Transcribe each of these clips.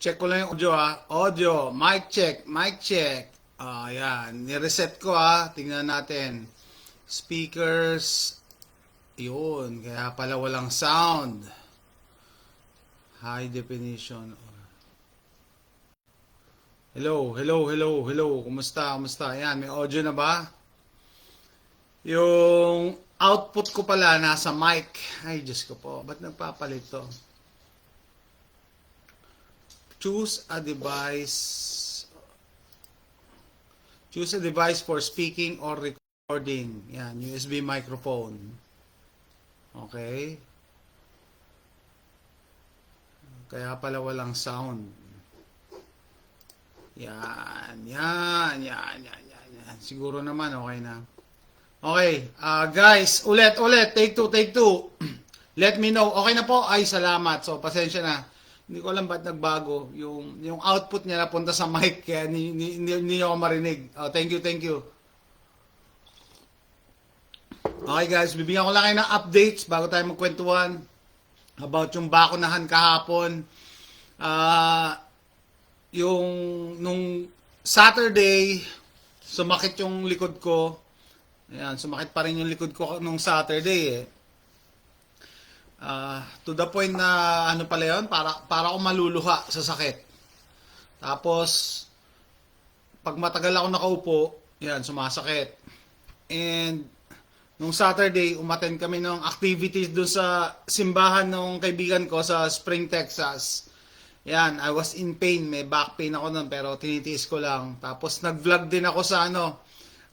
Check ko lang yung audio ha. Audio, mic check, mic check. Yan. Nireset ko ha. Tingnan natin. Speakers. Yun. Kaya pala walang sound. High definition. Hello. Kumusta? Yan. May audio na ba? Yung output ko pala nasa mic. Ay, Diyos ko po. Ba't nagpapalit to? Choose a device for speaking or recording. Yan, USB microphone. Okay. Kaya pala walang sound. Yan. Siguro naman okay na. Okay, guys, ulit. Take two. Let me know. Okay na po. Ay, salamat. So, pasensya na. Hindi ko alam ba't nagbago. Yung output niya napunta sa mic, kaya hindi ako marinig. Thank you. Okay guys, bibigyan ko lang kayo ng updates bago tayo magkwentuhan about yung bakunahan kahapon. Nung Saturday, sumakit yung likod ko. Ayan, sumakit pa rin yung likod ko nung Saturday eh. To the point na ano pala yun, para ako maluluha sa sakit. Tapos, pag matagal ako nakaupo, yan, sumasakit. And, nung Saturday, umattend kami ng activities dun sa simbahan ng kaibigan ko sa Spring, Texas. Yan, I was in pain, may back pain ako nun, pero tinitiis ko lang. Tapos, nag-vlog din ako sa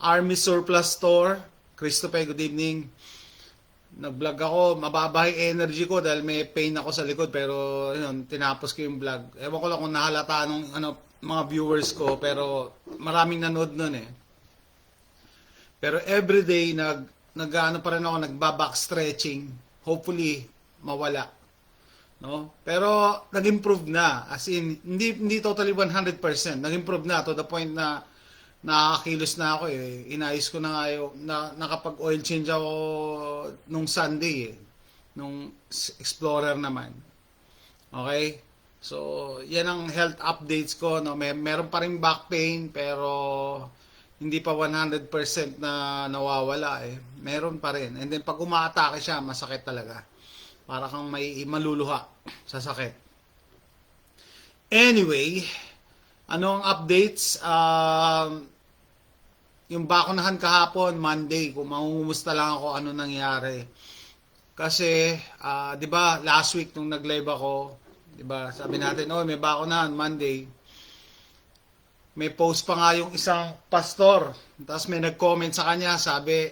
Army Surplus Store. Christopher, good evening. Nag-vlog ako, mababa yung energy ko dahil may pain ako sa likod, pero yun, tinapos ko yung vlog. Ewan ko lang kung nahalata nung mga viewers ko, pero maraming nanood nun eh. Pero everyday nag-ano pa rin ako, nagba-back stretching. Hopefully mawala. No? Pero nag-improve na, as in hindi totally 100%. Nag-improve na to the point na nakakilos na ako eh. Inayos ko na nga nakapag oil change ako nung Sunday eh. Nung Explorer naman. Okay? So, yan ang health updates ko. No? Meron pa rin back pain pero hindi pa 100% na nawawala eh. Meron pa rin. And then pag umaatake siya, masakit talaga. Para kang may maluluha sa sakit. Anyway, ano ang updates? Yung bakunahan kahapon, Monday, kung mangungumusta lang ako ano nangyari. Kasi, di ba, last week nung nag-live ako, di ba, sabi natin, may bakunahan, Monday. May post pa nga yung isang pastor. Tapos may nag-comment sa kanya, sabi,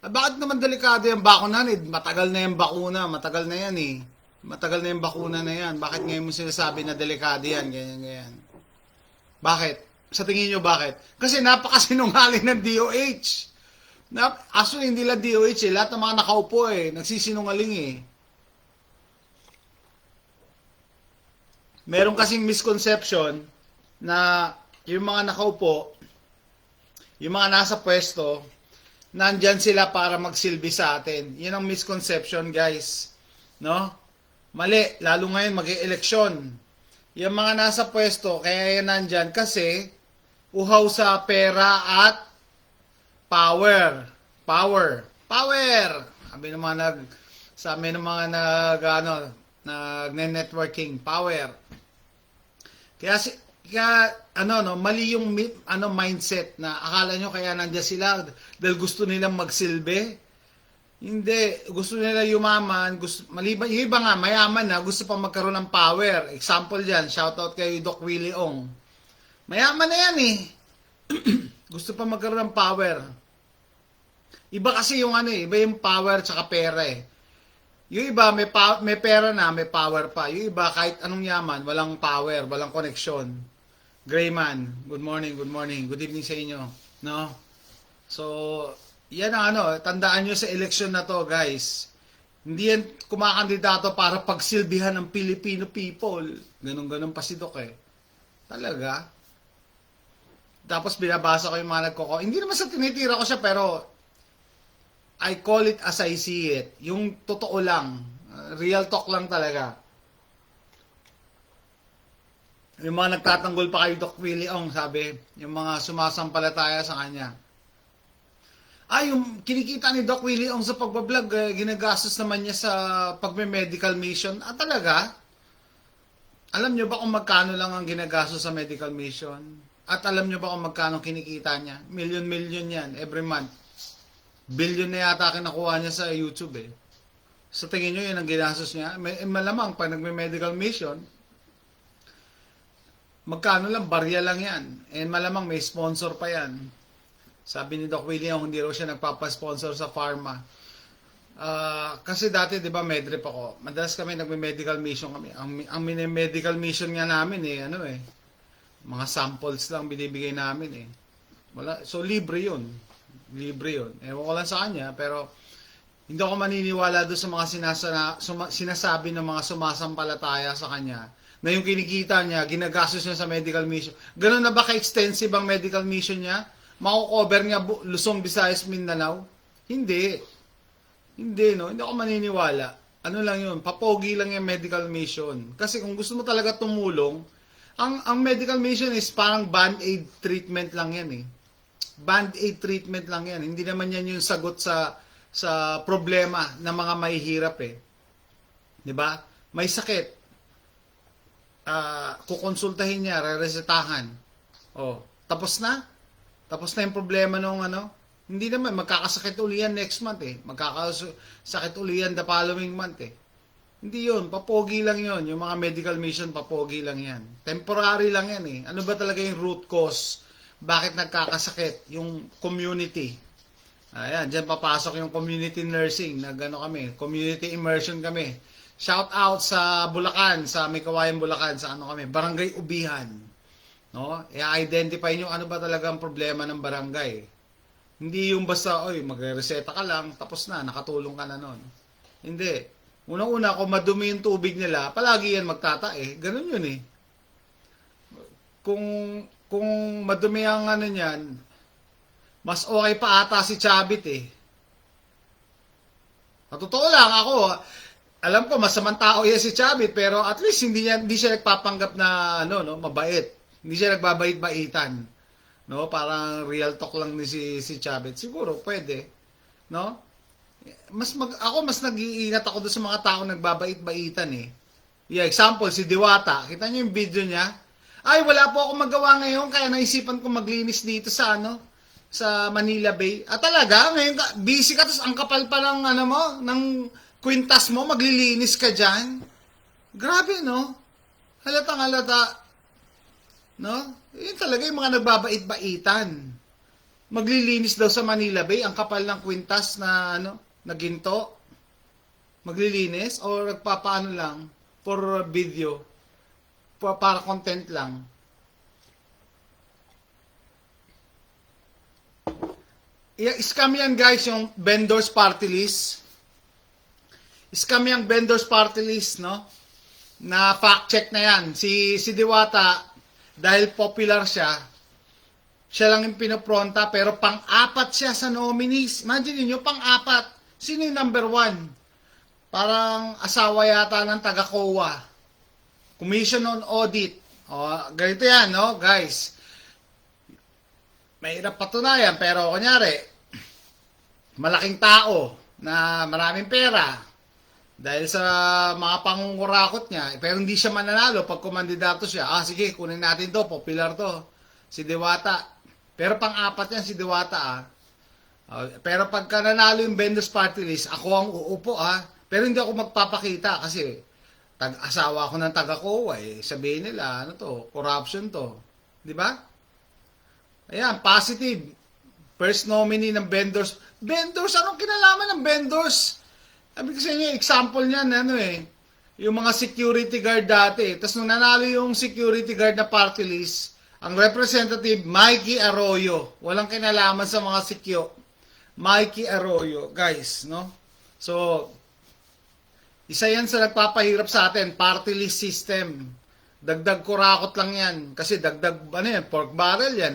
bakit naman delikado yung bakunahan? Matagal na yung bakuna, matagal na yan eh. Matagal na yung bakuna na yan. Bakit ngayon mo sinasabi na delikado yan? Ganyan. Bakit? Sa tingin nyo bakit? Kasi napakasinungaling ng DOH. Actually, hindi lang DOH eh. Lahat ng mga nakaupo eh. Nagsisinungaling eh. Meron kasing misconception na yung mga nakaupo, yung mga nasa pwesto, nandyan sila para magsilbi sa atin. Yun ang misconception, guys. No? Mali. Lalo ngayon mag-e-eleksyon. Yung mga nasa pwesto, kaya yan nandyan kasi uhaw sa pera at power. Sabi ng mga sa amin ng mga nagne-networking, power. Kaya mali yung mindset na akala nyo kaya nandiyan sila dahil gusto nilang magsilbi. Hindi, gusto nila yumaman, maliban, yung iba nga, mayaman na, gusto pa magkaroon ng power. Example dyan, shoutout kay Doc Willie Ong. Mayaman na yan eh. Gusto pa magkaroon ng power. Iba kasi yung iba yung power tsaka pera eh. Yung iba, may pera na, may power pa. Yung iba, kahit anong yaman, walang power, walang connection. Grayman, good morning. Good evening sa inyo. No? So, yan ang tandaan nyo sa eleksyon na to, guys. Hindi yan kumakandidato para pagsilbihan ng Filipino people. Ganun pa si Doc eh. Talaga. Tapos binabasa ko yung mga hindi naman sa tinitira ko siya, pero I call it as I see it. Yung totoo lang. Real talk lang talaga. Yung mga nagtatanggol pa kay Doc Willie Ong, sabi, yung mga sumasampalataya sa kanya. Yung kinikita ni Doc Willie Ong sa pagbablog, ginagastos naman niya sa pagme-medical mission. Talaga? Alam niyo ba kung magkano lang ang ginagastos sa medical mission? At alam niyo ba kung magkano kinikita niya? Million yan every month. Billion na yata kinakuha niya sa YouTube eh. Sa tingin niyo yun ang ginastos niya? Malamang pag nagme-medical mission, magkano lang, barya lang yan. And malamang may sponsor pa yan. Sabi ni Doc William, hindi raw siya nagpapasponsor sa pharma. Kasi dati, di ba, medrep ako. Madalas kami nagme-medical mission kami. Ang medical mission nga namin mga samples lang binibigay namin eh. So, libre yun. Libre yun. Ewan ko lang sa kanya, pero hindi ako maniniwala doon sa mga sinasabi ng mga sumasampalataya sa kanya na yung kinikita niya, ginagastos niya sa medical mission. Ganun na ba ka-extensive ang medical mission niya? Mako-cover niya Luzon, Visayas, Mindanao? Hindi. Hindi, no? Hindi ako maniniwala. Ano lang yun? Papogi lang yung medical mission. Kasi kung gusto mo talaga tumulong, ang medical mission is parang band-aid treatment lang yan eh. Band-aid treatment lang yan. Hindi naman yan yung sagot sa problema ng mga mahihirap eh. 'Di ba? May sakit. Kukonsultahin niya, reresetahan. Tapos na? Tapos na yung problema nung Hindi naman, magkakasakit uli yan next month eh. Magkakasakit uli yan the following month eh. Hindi yun, papogi lang yun. Yung mga medical mission, papogi lang yan. Temporary lang yan eh. Ano ba talaga yung root cause? Bakit nagkakasakit? Yung community. Ayan, dyan papasok yung community nursing. Kami, community immersion kami. Shout out sa Bulacan, sa May Kawayan Bulacan, sa kami, Barangay Ubihan. No? I-identify nyo ano ba talaga ang problema ng barangay. Hindi yung basta, magre-reseta ka lang, tapos na, nakatulong ka na nun. Hindi. Unang-una, kung madumi yung tubig nila, palagi yan magtatae. Ganun yun eh. Kung madumi ang niyan, mas okay pa ata si Chabit eh. Totoo lang ako, alam ko masamang tao yan si Chabit, pero at least hindi siya nagpapanggap na mabait. Hindi siya nagbabait-baitan. No, parang real talk lang ni si Chabit. Siguro pwede, no? Ako mas nag-iingat ako doon sa mga tao nagbabait-baitan eh. Yeah, example si Diwata. Kita niyo yung video niya? Wala po ako magawa ngayon kaya naisipan ko maglinis dito sa sa Manila Bay. Talaga, ngayon busy ka, tapos ang kapal pa ng ng kwintas mo, maglilinis ka dyan. Grabe, no? Halatang halata. No? Yun talaga yung mga nagbabait-baitan. Maglilinis daw sa Manila Bay, ang kapal ng kwintas na na ginto. Maglilinis o nagpapaano lang for video. Para content lang. Scam yan guys, yung vendors party list. Scam yung vendors party list, no? Na fact check na yan. Si Diwata, dahil popular siya lang yung pinopronta, pero pang-apat siya sa nominees. Imagine niyo pang-apat. Sino yung number 1? Parang asawa yata ng taga-COA. Commission on Audit. Ganito yan, no, guys. Mahirap patunayan, pero kunyari, malaking tao na maraming pera dahil sa mga pangungurakot niya, pero hindi siya mananalo pag kumandidato siya. Sige, kunin natin to, popular to. Si Diwata. Pero pang-apat yan si Diwata, Pero pagka nanalo yung vendors party list, ako ang uupo, Pero hindi ako magpapakita kasi asawa ako ng taga-COA, sabihin nila, corruption to. Di ba? Ayan, positive. First nominee ng vendors. Vendors, anong kinalaman ng vendors? Sabi ko sa inyo, example niyan, yung mga security guard dati. Tapos nung nanalo yung security guard na party list, ang representative, Mikey Arroyo. Walang kinalaman sa mga sikyo. Mikey Arroyo, guys, no? So, isa yan sa nagpapahirap sa atin, party list system. Dagdag kurakot lang yan. Kasi dagdag, pork barrel yan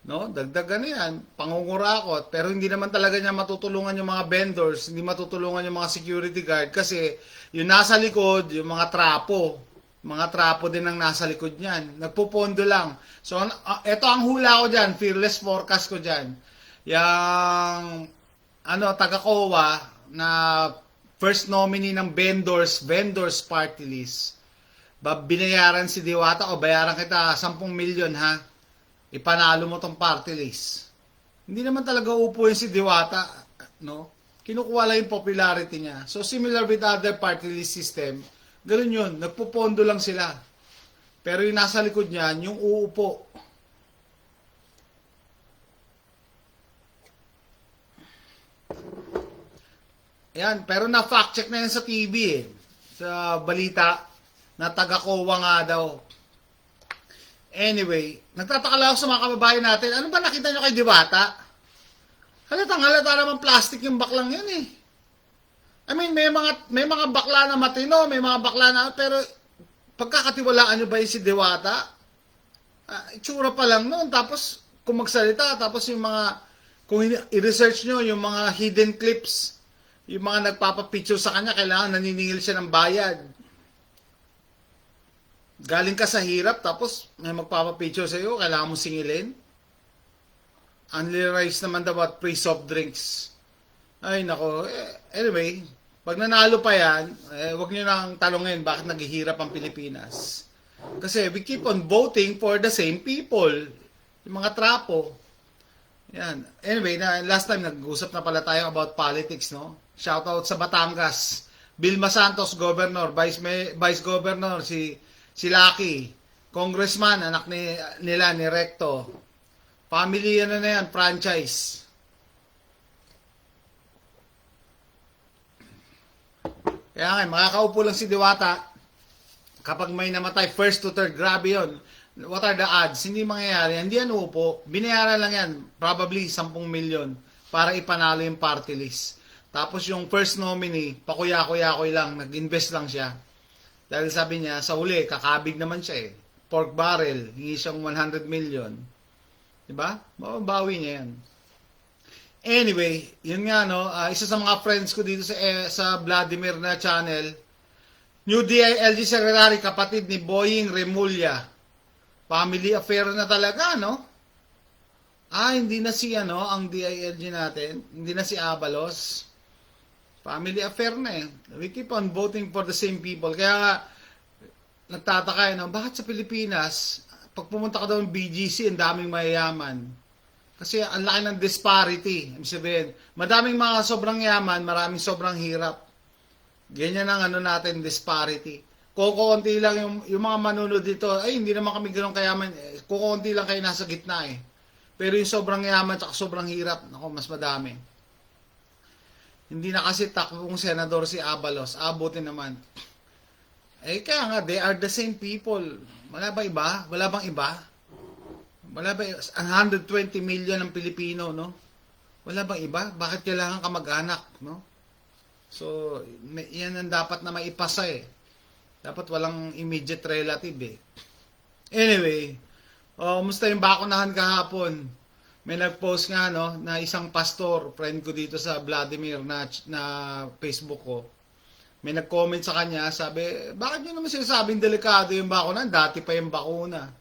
No? Dagdag yan, pangungurakot. Pero hindi naman talaga niya matutulungan yung mga vendors, hindi matutulungan yung mga security guard kasi yung nasa likod, yung mga trapo. Mga trapo din ang nasa likod niyan. Nagpupondo lang. So, ito ang hula ko dyan. Fearless forecast ko dyan. Yung, taga-COA na first nominee ng vendors party list. Binayaran si Diwata o bayaran kita 10 milyon ha. Ipanalo mo tong party list. Hindi naman talaga upo yung si Diwata, no? Kinukuha lang yung popularity niya. So, similar with other party list system, ganun yun, nagpupondo lang sila. Pero yung nasa likod niyan, yung uupo. Yan, pero na-fact check na yan sa TV eh. Sa balita, na taga-COA nga daw. Anyway, nagtataka lang ako sa mga kababayan natin, ano ba nakita nyo kay Diwata? Halata naman plastic yung baklang yun eh. I mean, may mga bakla na matino, may mga bakla na, pero pagkakatiwalaan nyo ba yung si Diwata? Itsura pa lang noon, tapos kung magsalita, tapos yung mga, kung i-research nyo, yung mga hidden clips, yung mga nagpapapicture sa kanya, kailangan naniningil siya ng bayad. Galing ka sa hirap, tapos may magpapapicture sa iyo, kailangan mo singilin. Unli rice naman daw at free soft drinks. Ay nako, anyway, pag nanalo pa yan, wag niyo nang talungin bakit naghihirap ang Pilipinas. Kasi we keep on voting for the same people. Yung mga trapo. Yan. Anyway, last time nag-usap na pala tayo about politics, no? Shout out sa Batangas. Vilma Santos, Governor, Vice Governor, si Lucky. Congressman, anak nila ni Recto. Family, na yan, franchise. Kaya nga, makakaupo lang si Diwata kapag may namatay first to third. Grabe yun. What are the odds? Hindi mangyayari. Hindi yan upo. Binayaran lang yan. Probably 10 milyon para ipanalo yung party list. Tapos yung first nominee, pakuya-kuya-kuy lang. Nag-invest lang siya. Dahil sabi niya, sa huli, kakabig naman siya eh. Pork barrel, hingi siyang 100 million. Diba? Mababawi niya yan. Anyway, yun nga no, isa sa mga friends ko dito sa Vladimir na channel, New DILG Secretary, kapatid ni Boying Remulla. Family affair na talaga, no? Hindi na si ang DILG natin, hindi na si Abalos. Family affair na eh. We keep on voting for the same people. Kaya nagtataka bakit sa Pilipinas, pag pumunta ka daw ng BGC, ang daming mayayaman. Kasi ang laki ng disparity. Ibig sabihin, madaming mga sobrang yaman, maraming sobrang hirap. Ganyan ang natin, disparity. Kukunti lang yung mga manunod dito, hindi naman kami gano'ng kayaman. Kukunti lang kayo nasa gitna eh. Pero yung sobrang yaman at sobrang hirap, mas madami. Hindi na kasi takbong senador si Abalos. Abutin naman. Kaya nga, they are the same people. Wala ba iba? Wala bang iba? Wala ba 120 million ng Pilipino, no? Wala bang iba? Bakit kailangan ka mag-anak, no? So, yan ang dapat na maipasa eh. Dapat walang immediate relative eh. Anyway, musta yung bakunahan kahapon? May nag-post nga na isang pastor, friend ko dito sa Vladimir na Facebook ko. May nag-comment sa kanya, sabi, bakit nyo naman sinasabing delikado yung bakuna? Dati pa yung bakuna.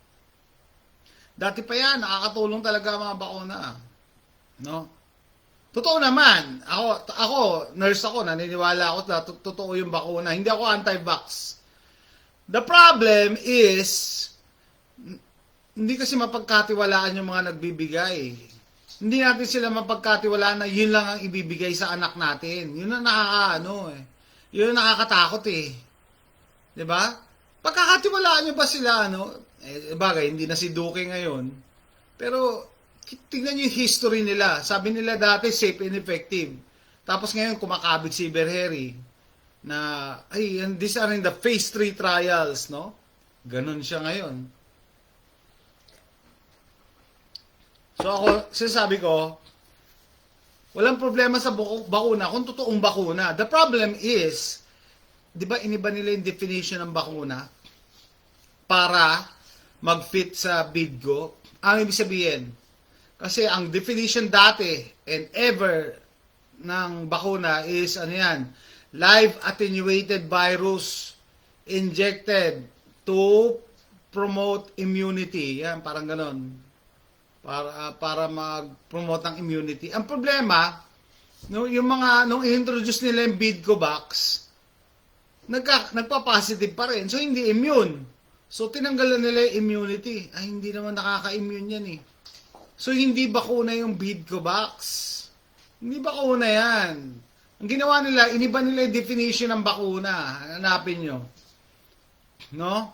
Dati pa yan, nakakatulong talaga ang mga bakuna. No? Totoo naman. Ako, nurse ako, naniniwala ako na totoo yung bakuna. Hindi ako anti-vax. The problem is, hindi kasi mapagkatiwalaan yung mga nagbibigay. Hindi natin sila mapagkatiwalaan na yun lang ang ibibigay sa anak natin. Yun ang yun ang nakakatakot eh. 'Di ba? Pagkakatiwalaan nyo ba sila bagay, hindi na si Duque ngayon. Pero tingnan niyo yung history nila. Sabi nila dati safe and effective. Tapos ngayon kumakabig si Berheri na these are in the phase 3 trials, no? Ganun siya ngayon. So ako, sinasabi ko, walang problema sa bakuna kung totoong bakuna. The problem is, di ba iniba nila yung definition ng bakuna para mag-fit sa BIDGO? Ang ibig sabihin, kasi ang definition dati and ever ng bakuna is live attenuated virus injected to promote immunity. Yan, parang ganon. Para mag-promote ng immunity. Ang problema, yung mga, nung i-introduce nila yung Bidcovax, nagpa-positive pa rin. So, hindi immune. So, tinanggalan nila yung immunity. Ay, hindi naman nakaka-immune yan eh. So, hindi bakuna yung Bidcovax. Hindi bakuna yan. Ang ginawa nila, iniba nila yung definition ng bakuna. Hanapin nyo. No?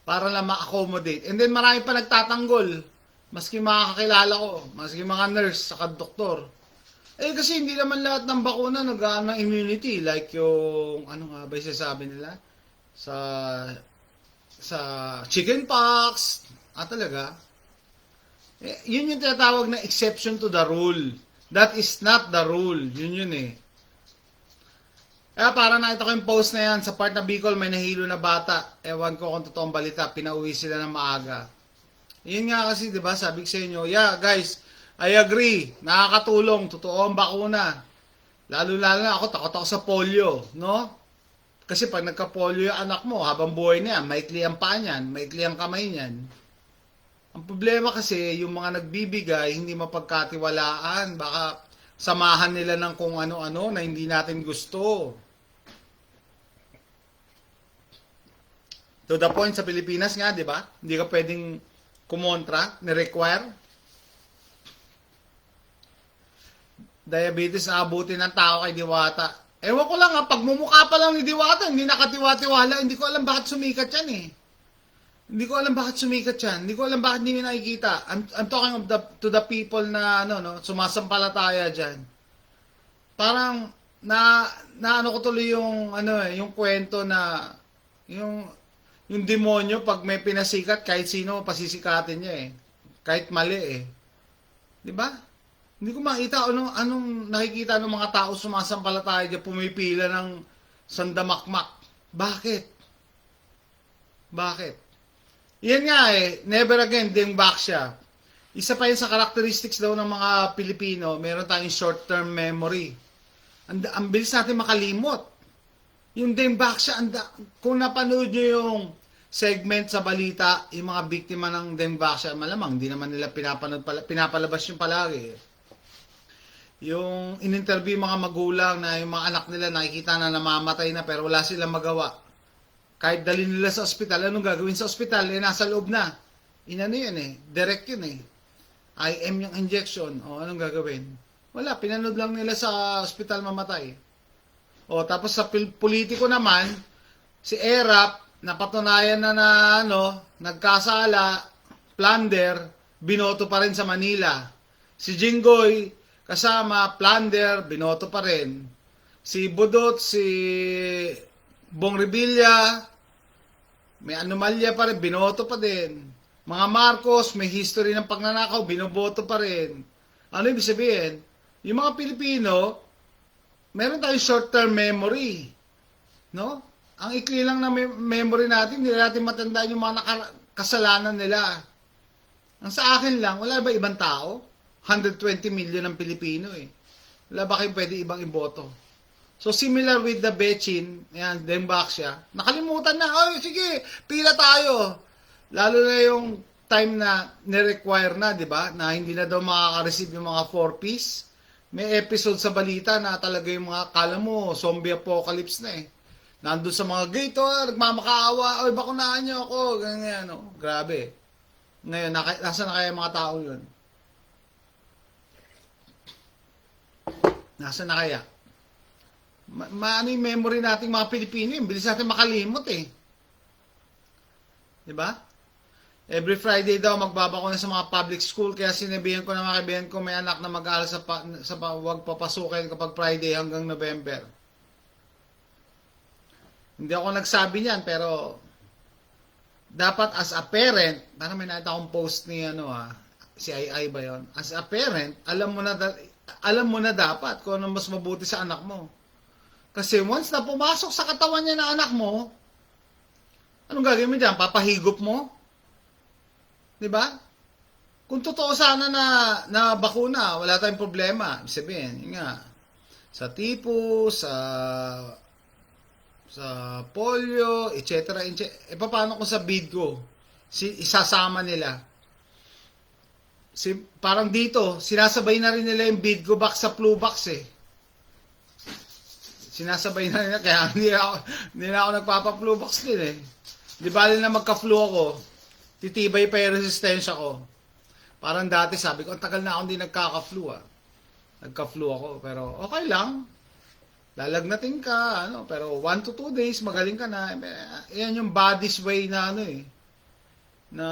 Para lang ma-accommodate. And then, marami pa nagtatanggol. Maski mga kakilala ko, maski mga nurse, saka doktor. Eh kasi hindi naman lahat ng bakuna nag-aano ng immunity. Like yung, ano nga ba yung sasabi nila? Sa chickenpox. Talaga? Yun yung tinatawag na exception to the rule. That is not the rule. Yun eh. Kaya parang nakita ko yung post na yan, sa part na Bicol may nahilo na bata. Ewan ko kung totoong balita, pinauwi sila ng maaga. Yun nga kasi, di ba, sabi ko sa inyo, yeah, guys, I agree, nakakatulong, totoo ang bakuna. Lalo-lalo na ako, takot ako sa polio, no? Kasi pag nagka-polio yung anak mo, habang buhay na yan, maikli ang paa niyan, maikli ang kamay niyan. Ang problema kasi, yung mga nagbibigay, hindi mapagkatiwalaan, baka samahan nila ng kung ano-ano na hindi natin gusto. To the point sa Pilipinas nga, di ba? Hindi ka pwedeng kumontra, ni-require. Diabetes na abutin ng tao kay Diwata. Ewan ko lang ha, pag mumukha pa lang ni Diwata, hindi nakatiwa-tiwala, hindi ko alam bakit sumikat yan eh. Hindi ko alam bakit sumikat yan. Hindi ko alam bakit hindi nakikita. I'm talking of to the people na sumasampalataya dyan. Parang na ano ko tuloy yung yung kwento na yung demonyo pag may pinasikat kahit sino pasisikatin niya eh. Kahit mali eh. 'Di ba? Hindi ko makita anong nakikita ng mga tao sumasampalataya diyan pumipila ng sandamakmak. Bakit? Bakit? Yan nga eh, never again ding back siya. Isa pa yun sa characteristics daw ng mga Pilipino, meron tayong short-term memory. Ang bilis natin makalimot. Yung Dengbaxia, kung napanood nyo yung segment sa balita, yung mga biktima ng Dengbaxia, malamang, hindi naman nila pinapalabas yung palagi. Yung in-interview mga magulang na yung mga anak nila nakikita na namamatay na pero wala silang magawa. Kahit dali nila sa ospital, anong gagawin sa ospital? Eh, nasa loob na. Inano yun eh, direct yun eh. IM yung injection. O, anong gagawin? Wala, pinanood lang nila sa ospital mamatay. O, tapos sa politiko naman, si Erap, napatunayan na nagkasala, plunder, binoto pa rin sa Manila. Si Jinggoy, kasama, plunder, binoto pa rin. Si Budot, si Bong Revilla, may anomalya pa rin, binoto pa din. Mga Marcos, may history ng pagnanakaw, binoboto pa rin. Ano ibig sabihin? Yung mga Pilipino, meron tayong short-term memory. No? Ang ikli lang na memory natin, hindi natin matandaan yung mga kasalanan nila. Ang sa akin lang, wala ba ibang tao? 120 million ng Pilipino eh. Wala ba kayo pwede ibang iboto? So similar with the Bechin, yan, Dengbaxia, nakalimutan na, oh sige, pila tayo. Lalo na yung time na ni-require na, di ba? Na hindi na daw makaka-receive yung mga 4-piece. May episode sa balita na talaga yung mga, kala mo, zombie apocalypse na eh. Nandun sa mga gate, nagmamakaawa, oy, bakunahan niyo ako, ganyan, no? Grabe. Ngayon, nasa na kaya mga tao yun? Nasa na kaya? Ano yung memory nating mga Pilipino, yung bilis natin makalimot eh. Diba? Every Friday daw magbabako na sa mga public school, kaya sinabihan ko na mga kaibigan ko may anak na mag-aaral sa wag papasukin kapag Friday hanggang November. Hindi ako nagsabi niyan, pero dapat as a parent, parang may nakita akong post ni si Ai ba yun? As a parent, alam mo na dapat kung ano mas mabuti sa anak mo. Kasi once na pumasok sa katawan niya ng anak mo, anong gagawin mo dyan? Papahigop mo? Diba? Kung totoo sana na bakuna, wala tayong problema. Sabihin, yun nga, sa tipo, sa sa polio, etc. Paano kung sa bid ko? Isasama nila. Parang dito, sinasabay na rin nila yung bid ko back sa flu box eh. Sinasabay na nila, kaya hindi na ako nagpapa-flu box din eh. Di bali na magka-flu ako, titibay pa yung resistensya ko. Parang dati sabi ko, ang tagal na ako hindi nagkaka-flu ah. Nagka-flu ako, pero okay lang. Lalagnatin ka, pero 1 to 2 days, magaling ka na. Yan yung body's way na na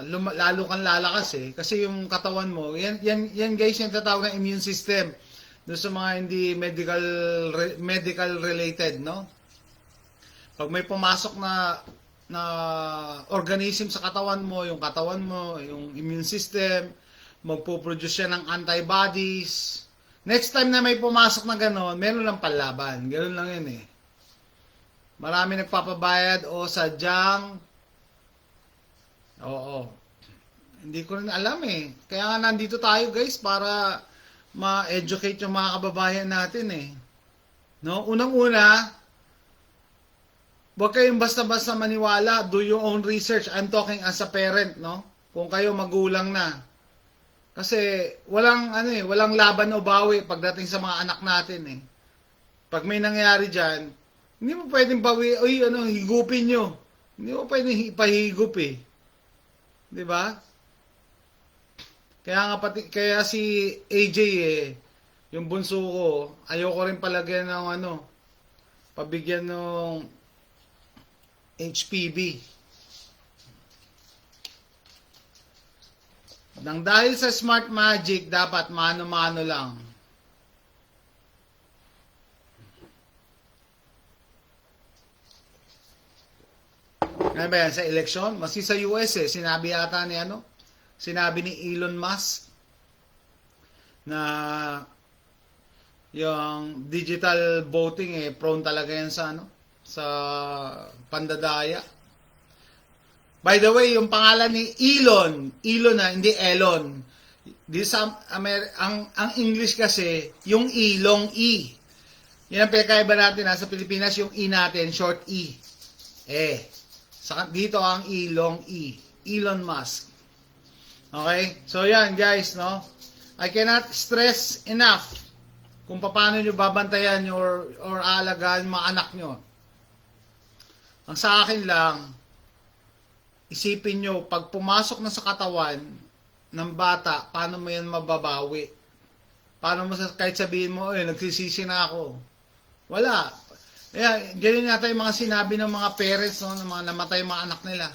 lalo kang lalakas eh. Kasi yung katawan mo, yan guys, yung tatawag ng immune system. Doon sa mga hindi medical related, no? Pag may pumasok na organism sa katawan mo, yung immune system, magpo-produce siya ng antibodies. Next time na may pumasok na gano'n, meron lang panlaban. Gano'n lang yun eh. Marami nagpapabayad o sadyang oo. Hindi ko rin alam eh. Kaya nga nandito tayo guys para ma-educate yung mga kababayan natin eh. No? Unang-una, huwag kayong basta-basta maniwala. Do your own research. I'm talking as a parent, no? Kung kayo magulang na. Kasi walang laban o bawi pagdating sa mga anak natin eh. Pag may nangyari diyan, hindi mo pwedeng bawi, higupin nyo. Hindi mo pwedeng ipahigup eh. 'Di ba? Kaya si AJ yung bunso ko, ayoko rin palagyan ng pabigyan ng HPV. Nang dahil sa Smart Magic, dapat mano-mano lang. Ano ba yan? Sa eleksyon? Masi sa US sinabi yata sinabi ni Elon Musk na yung digital voting prone talaga yan sa pandadaya. By the way, yung pangalan ni Elon hindi Elon. Ang English kasi, yung E, long E. Yan ang pinakaiba natin sa Pilipinas, yung E natin, short E. Dito ang E, long E. Elon Musk. Okay? So yan guys, no? I cannot stress enough kung paano nyo babantayan or aalagaan mga anak nyo. Ang sa akin lang, isipin nyo, pag pumasok na sa katawan ng bata, paano mo yan mababawi? Paano mo kahit sabihin mo, nagsisisi na ako. Wala. Kaya, ganyan yata yung mga sinabi ng mga parents, ng mga namatay mga anak nila.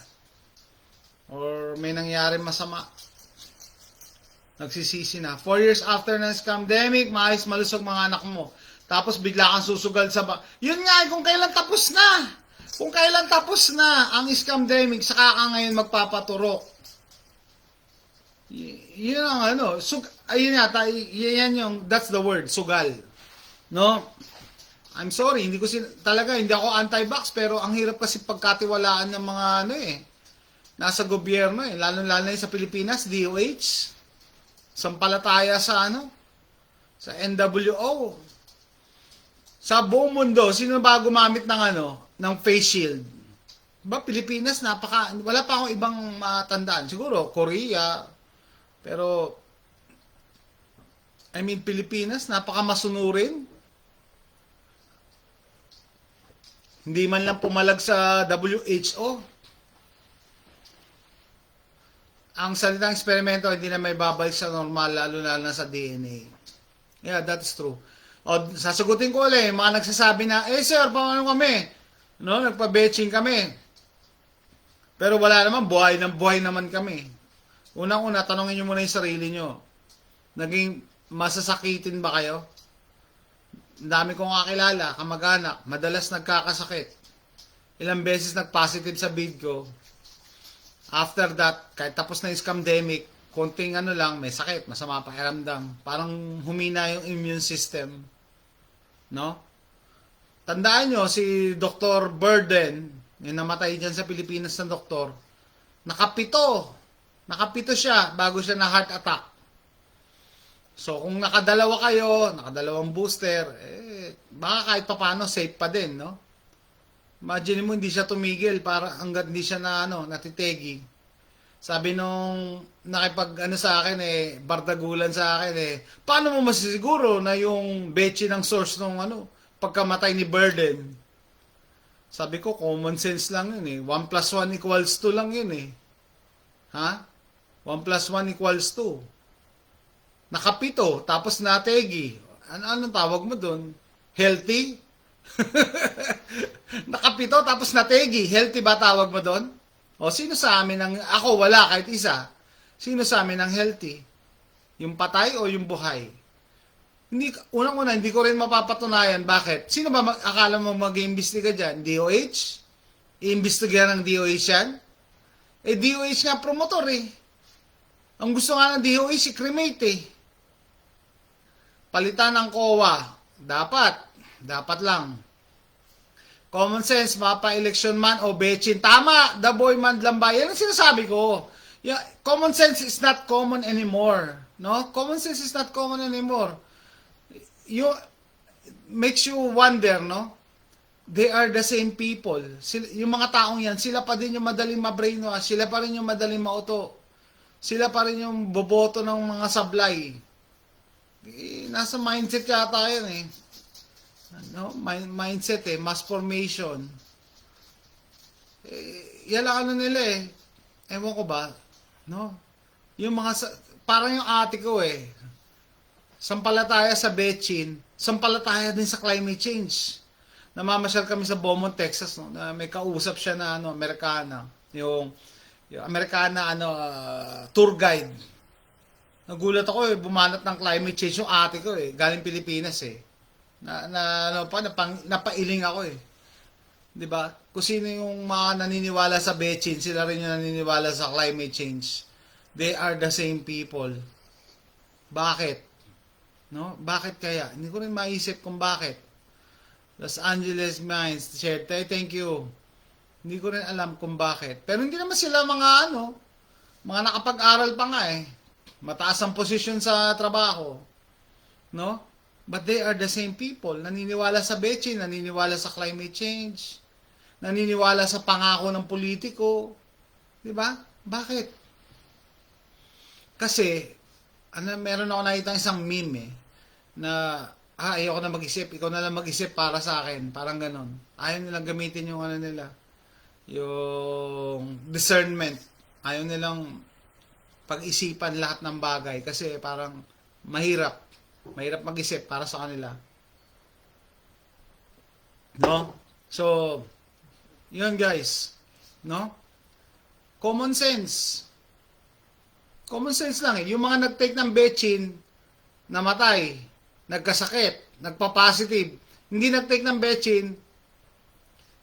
Or may nangyari masama. Nagsisisi na. 4 years after ng scamdemic, maayos malusog mga anak mo. Tapos bigla kang susugal sa yun nga, kung kailan tapos na. Kung kailan tapos na ang scamdemic, saka ka ngayon magpapaturok. Yun ang ayun yata, yan yung, that's the word, sugal. No? I'm sorry, hindi ako anti-vax, pero ang hirap kasi pagkatiwalaan ng mga nasa gobyerno lalo-lalo sa Pilipinas, DOH, sampalataya sa sa NWO. Sa buong mundo, sino ba gumamit ng face shield? Diba, Pilipinas, wala pa akong ibang matandaan. Siguro, Korea. Pero, Pilipinas, napakamasunurin. Hindi man lang pumalag sa WHO. Ang salitang eksperimento, hindi na may babalik sa normal, lalo na sa DNA. Yeah, that's true. Sasagutin ko ulit, mga nagsasabi na, sir, paano kami? Nagpa-betching kami. Pero wala naman, buhay naman kami. Unang-una, tanongin nyo muna yung sarili nyo. Naging masasakitin ba kayo? Ang dami kong kakilala, kamag-anak, madalas nagkakasakit. Ilang beses nag-positive sa bid ko. After that, kahit tapos na yung scamdemic, konting lang, may sakit, masama pakiramdam. Parang humina yung immune system. No? Tandaan nyo, si Dr. Burden, yung namatay dyan sa Pilipinas na doktor, nakapito siya bago siya na heart attack. So, kung nakadalawang booster, baka kahit papano safe pa din, no? Imagine mo, hindi siya tumigil para hanggat hindi siya na natitegi. Sabi nung nakipag sa akin bardagulan sa akin paano mo masisiguro na yung betchy ng source nung pagkamatay ni Burden? Sabi ko, common sense lang yun 1 plus 1 equals 2 lang yun Ha? 1 plus 1 equals 2. Nakapito, tapos nategi. Anong tawag mo dun? Healthy? Nakapito, tapos nategi. Healthy ba tawag mo dun? O, sino sa amin ako wala kahit isa. Sino sa amin ang healthy? Yung patay o yung buhay? Unang-una, hindi ko rin mapapatunayan. Bakit? Sino ba akala mo mag-iimbestiga dyan? DOH? I-imbestiga ng DOH yan? DOH nga promotor Ang gusto nga ng DOH, i-cremate Palitan ng COA. Dapat lang. Common sense, mapa-election man o betchin. Tama, the boy man lambay. Yan ang sinasabi ko. Common sense is not common anymore. No? Common sense is not common anymore. Makes you wonder, no? They are the same people. Yung mga taong yan, sila pa din yung madaling ma-brainwash. Sila pa rin yung madaling mauto. Sila pa rin yung boboto ng mga sablay. Nasa mindset yata yan mindset mass formation. Yan lang nila Ewan ko ba, no? Yung parang yung ate ko sampalataya sa betchin, sampalataya din sa climate change. Namamasyal kami sa Beaumont, Texas, no? Na may kausap siya na Amerikana. Yung Amerikana tour guide. Nagulat ako bumanat ng climate change yung ate ko galing Pilipinas napailing ako 'Di ba? Kung sino yung mga naniniwala sa betchin, sila rin yung naniniwala sa climate change. They are the same people. Bakit? No? Bakit kaya? Hindi ko rin maisip kung bakit. Los Angeles Minds shared. Thank you. Hindi ko rin alam kung bakit. Pero hindi naman sila mga mga nakapag-aral pa nga Mataas ang posisyon sa trabaho. No? But they are the same people. Naniniwala sa betchin, naniniwala sa climate change, naniniwala sa pangako ng politiko. Diba? Bakit? Kasi, meron ako nakita isang meme na, ayoko na mag-isip, ikaw na lang mag-isip para sa akin. Parang ganon. Ayaw nilang gamitin yung nila, yung discernment. Ayaw nilang pag-isipan lahat ng bagay kasi parang mahirap mag-isip para sa kanila. No? So, yun guys. No? Common sense. Common sense lang Yung mga nag-take ng betchin, namatay, nagkasakit, nagpa-positive. Hindi nag-take ng betchin,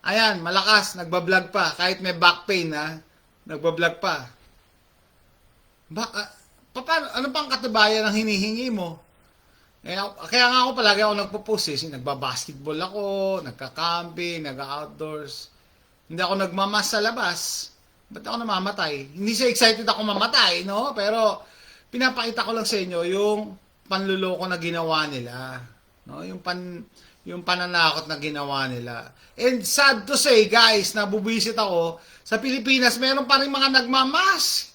ayan, malakas, nagbablog pa. Kahit may back pain, nagbablog pa. Ano pang katibayan ang hinihingi mo? Kaya nga ako palagi ako nagpo-post nagba-basketball ako, nagka-camping, nag-outdoors. Hindi ako nagmamas sa labas. Ba't ako namamatay? Hindi siya excited ako mamatay, no? Pero pinapakita ko lang sa inyo yung panluloko na ginawa nila. No? Yung pananakot na ginawa nila. And sad to say, guys, nabubisit ako, sa Pilipinas, meron pa rin mga nagmamas.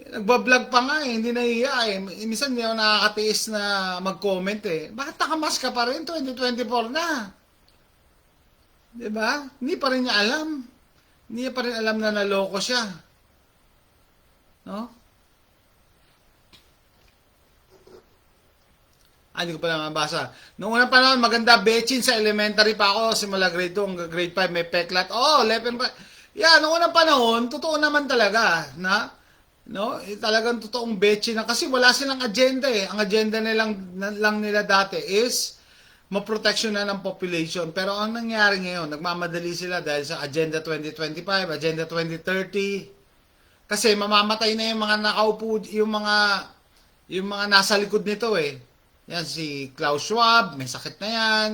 Nagbablog pa nga hindi nahiya Minsan hindi ako nakakatiis na mag-comment Bakit nakamask ka pa rin? 2024 na. Diba? Hindi pa rin niya alam. Hindi niya pa rin alam na naloko siya. No? Hindi ko pala mabasa. Noong unang panahon, maganda betchin sa elementary pa ako. Simula grade 2 hanggang grade 5 may peklat. Lepen pa. Noong unang panahon, totoo naman talaga na no, talagang totoong betchin na kasi wala silang agenda Ang agenda lang nila dati is maproteksyon na ng population. Pero ang nangyari ngayon, nagmamadali sila dahil sa Agenda 2025, Agenda 2030. Kasi mamamatay na yung mga nakaupo, yung mga nasa likod nito Yan si Klaus Schwab, may sakit na yan.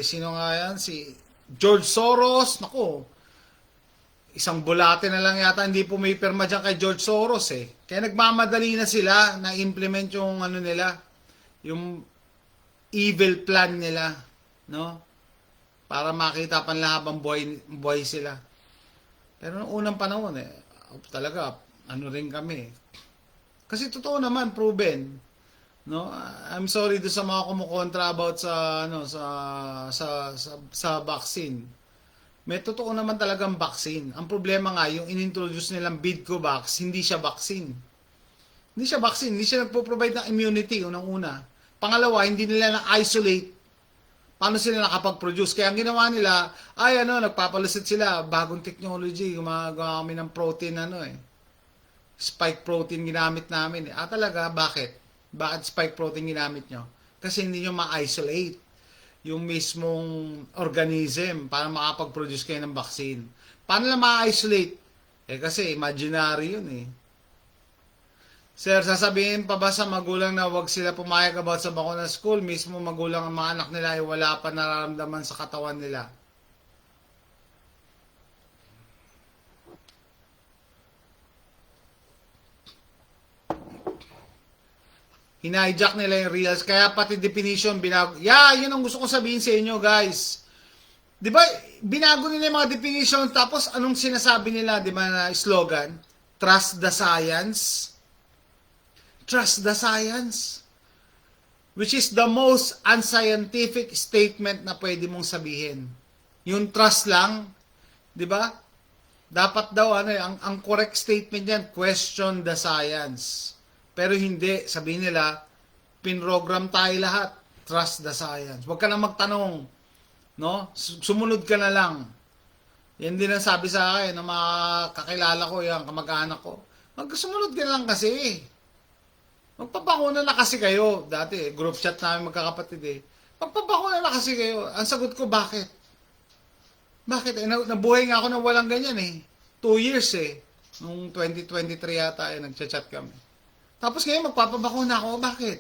Sino nga yan? Si George Soros, nako. Isang bulate na lang yata hindi pumipirma dyan kay George Soros Kaya nagmamadali na sila na implement yung nila, yung evil plan nila, no? para makita panlahabang buhay sila. Pero noong unang panahon talaga ano rin kami. Kasi totoo naman, proven. No, I'm sorry do sa mga kumukontra about sa sa vaccine. May totoo naman talagang vaccine. Ang problema nga yung inintroduce nilang Bidcovax, hindi siya vaccine. Hindi siya vaccine, hindi siya nagpo-provide ng immunity unang-una. Pangalawa, hindi nila na-isolate paano sila nakapag-produce. Kaya ang ginawa nila, nagpapalusit sila, bagong technology, gumagawa kami ng protein spike protein ginamit namin. Talaga, bakit? Bakit spike protein ginamit nyo? Kasi hindi nyo ma-isolate yung mismong organism para makapag-produce kayo ng vaccine. Paano na ma-isolate? Kasi imaginary yun Sir, sasabihin pa ba sa magulang na wag sila pumayag about sa bakuna school? Mismo magulang ang mga anak nila ay wala pa nararamdaman sa katawan nila. Hina-hijack nila yung reals. Kaya pati definition binago. Yun ang gusto ko sabihin sa inyo, guys. Di ba, binago nila yung mga definition, tapos anong sinasabi nila, di ba, na slogan? Trust the science. Trust the science. Which is the most unscientific statement na pwede mong sabihin. Yung trust lang, di ba? Dapat daw, ang correct statement yan, question the science. Pero hindi, sabihin nila, pinrogram tayo lahat. Trust the science. Huwag ka na magtanong. No? Sumunod ka na lang. Yan din ang sabi sa akin ng mga kakilala ko, yung kamag-anak ko. Sumunod ka na lang kasi. Magpapakuna na kasi kayo. Dati, group chat namin magkakapatid Magpapakuna na kasi kayo. Ang sagot ko, bakit? Bakit? Nabuhay nga ako ng walang ganyan 2 years Noong 2023 yata nagchat-chat kami. Tapos ngayon, magpapabakuna ako. Bakit?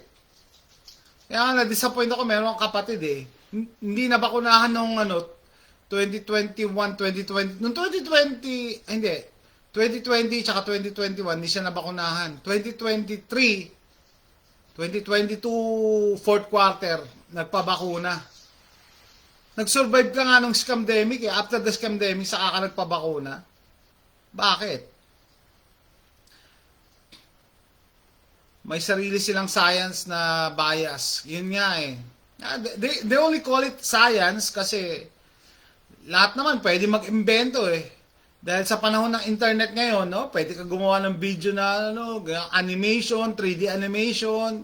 Kaya nga, na-disappoint ako. Meron akong kapatid Hindi nabakunahan nung 2021, 2020. Nung 2020, hindi. 2020 tsaka 2021, hindi siya nabakunahan. 2022, fourth quarter, nagpabakuna. Nag-survive ka nga nung scamdemic After the scamdemic, saka ka nagpabakuna. Bakit? May sarili silang science na bias. Yun nga They only call it science kasi lahat naman pwede mag-imbento Dahil sa panahon ng internet ngayon, pwede ka gumawa ng video na animation, 3D animation.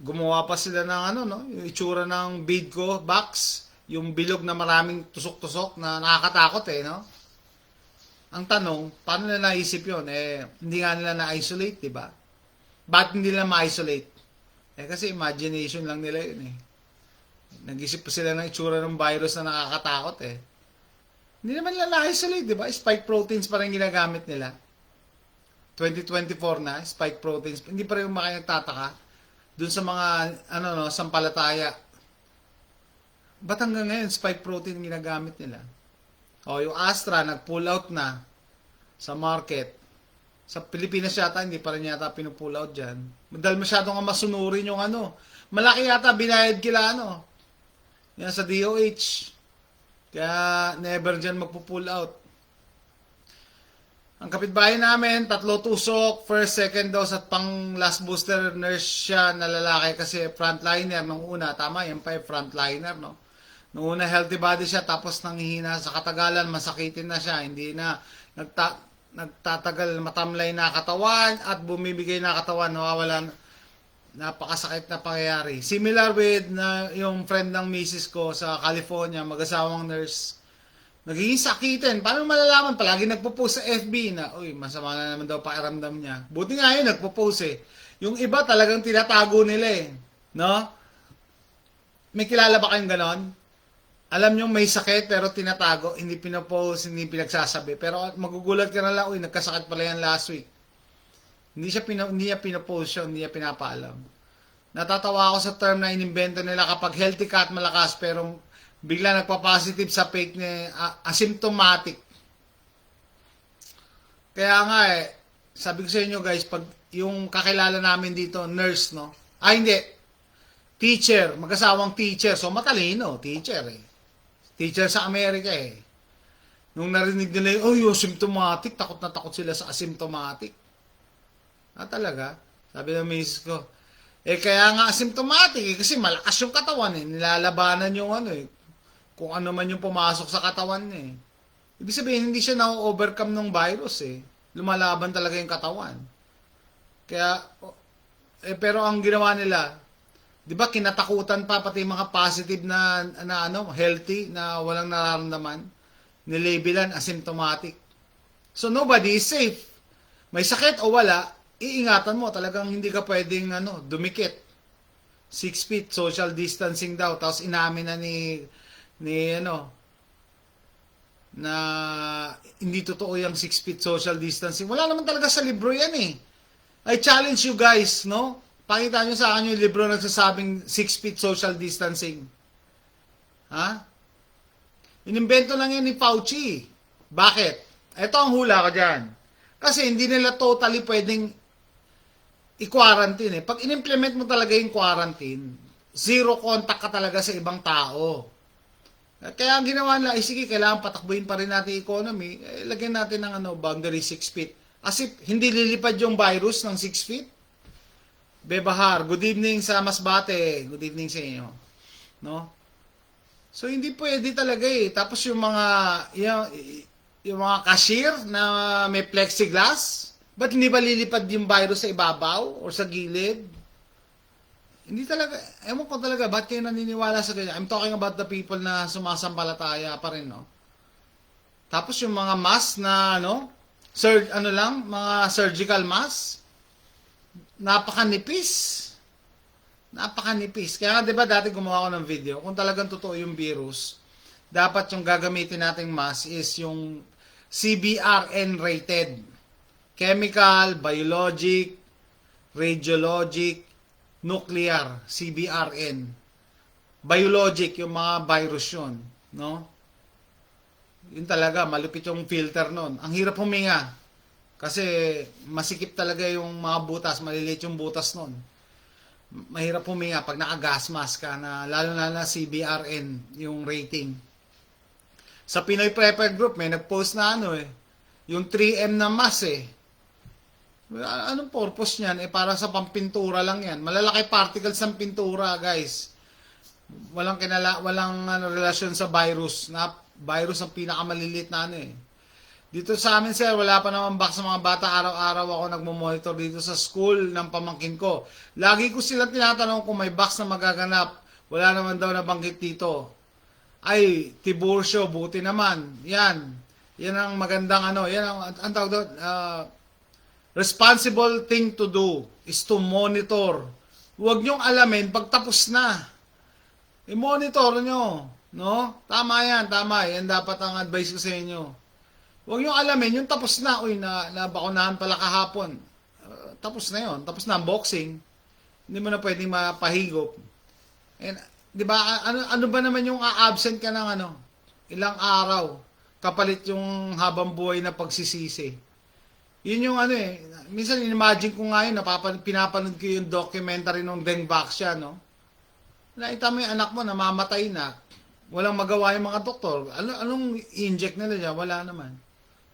Gumawa pa sila ng yung itsura ng Bidco box, yung bilog na maraming tusok-tusok na nakakatakot Ang tanong, paano nila naisip yun? Hindi nga nila na-isolate, di ba? Ba't hindi nila ma-isolate? Kasi imagination lang nila yun Nag-isip pa sila ng itsura ng virus na nakakatakot Hindi naman nila na-isolate, di ba? Spike proteins pa rin ginagamit nila. 2024 na, spike proteins. Hindi pa rin mga nagtataka dun sa mga, sampalataya. Ba't hanggang ngayon, spike protein ginagamit nila? Yung Astra, nag-pull out na sa market. Sa Pilipinas yata, hindi pa rin yata pinupull out dyan. Dahil masyadong masunurin yung Malaki yata binayad kila yan sa DOH. Kaya never dyan magpo-pull out. Ang kapitbahay namin, 3 tusok, first, second dose at pang last booster nurse siya na lalaki kasi frontliner nung una. Tama, yan pa frontliner, Nung una healthy body siya tapos nanghihina sa katagalan, masakitin na siya. Hindi na nagtatagal, matamlay na katawan at bumibigay na katawan, nawawala, napakasakit na pangyayari. Similar with yung friend ng misis ko sa California, mag-asawang nurse, nagiging sakitin. Paano malalaman? Palagi nagpo-post sa FB na, masama na naman daw pakiramdam niya. Buti nga yun, nagpo-post Yung iba talagang tinatago nila May kilala ba kayong ganon? Alam nyo may sakit pero tinatago, hindi pinopost, hindi pinagsasabi. Pero magugulat ka na lang, nagkasakit pala yan last week. Hindi niya pinopost siya, hindi niya pinapaalam. Natatawa ako sa term na inimbento nila kapag healthy ka at malakas pero bigla nagpa-positive sa fake asymptomatic. Kaya nga sabi ko sa inyo guys, pag yung kakilala namin dito, nurse, hindi, teacher, mag-asawang teacher, so matalino, teacher Teacher sa Amerika eh. Nung narinig nila yung asymptomatic, takot na takot sila sa asymptomatic. Talaga? Sabi ng misis ko, kaya nga asymptomatic kasi malakas yung katawan eh. Nilalabanan yung kung ano man yung pumasok sa katawan niya eh. Ibig sabihin, hindi siya na-overcome ng virus eh. Lumalaban talaga yung katawan. Kaya, pero ang ginawa nila, di ba kinatakutan pa pati mga positive na healthy, na walang nararamdaman, nilabelan asymptomatic. So nobody is safe. May sakit o wala, iingatan mo. Talagang hindi ka pwedeng dumikit. 6 feet, social distancing daw. Tapos inamin na na hindi totoo yung 6 feet social distancing. Wala naman talaga sa libro yan eh. I challenge you guys, no? Pakita nyo sa akin yung libro na nagsasabing 6 feet social distancing. Ha? Inimbento lang yan ni Fauci. Bakit? Ito ang hula ko dyan. Kasi hindi nila totally pwedeng i-quarantine eh. Pag in-implement mo talaga yung quarantine, zero contact ka talaga sa ibang tao. Kaya ang ginawa nila, sige, kailangan patakbuhin pa rin natin economy, lagyan natin ng boundary 6 feet. As if hindi lilipad yung virus ng 6 feet. Bebahar, good evening sa Masbate. Good evening sa inyo. No? So hindi pwede talaga eh. Tapos yung mga cashier na may plexiglass, ba't hindi ba lilipad yung virus sa ibabaw or sa gilid? Hindi talaga, ewan ko talaga, ba't kayo naniniwala sa ganyan? I'm talking about the people na sumasampalataya pa rin, no? Tapos yung mga mask na, mga surgical mask, napakanipis. Napakanipis. Kaya nga, di ba, dati gumawa ko ng video, kung talagang totoo yung virus, dapat yung gagamitin nating mask is yung CBRN rated. Chemical, biologic, radiologic, nuclear, CBRN. Biologic, yung mga virus yun. No? Yun talaga, malupit yung filter nun. Ang hirap huminga. Kasi masikip talaga yung mga butas, maliliit yung butas nun. Mahirap huminga pag naka-gas mask ka na, lalo na CBRN, yung rating. Sa Pinoy Prepper Group, may nag-post na yung 3M na mask eh. Anong purpose niyan? Para sa pampintura lang yan. Malalaki particles ng pintura, guys. Walang relasyon sa virus. Virus ang pinakamaliliit na Dito sa amin, sir, wala pa naman box sa mga bata. Araw-araw ako nagmo-monitor dito sa school ng pamangkin ko. Lagi ko sila tinatanong kung may box na magaganap. Wala naman daw nabanggit dito. Ay, Tiburcio, buti naman. Yan. Yan ang magandang yan ang tawag doon, responsible thing to do is to monitor. Huwag nyong alamin pag tapos na. I-monitor nyo. No? Tama yan, tama. Yan dapat ang advice ko sa inyo. Huwag nyong alamin, yung tapos na. Uy, nabakunahan pala kahapon. Tapos na yon. Tapos na ang boxing. Hindi mo na pwedeng mapahigop. And, di ba, ano ba naman yung absent ka ng ilang araw kapalit yung habang buhay na pagsisisi. Yun yung minsan imagine ko nga yun, pinapanood ko yung documentary ng Deng Vaxia, no? Nakita mo yung anak mo, namamatay na. Walang magawa yung mga doktor. Anong inject nila dyan? Wala naman.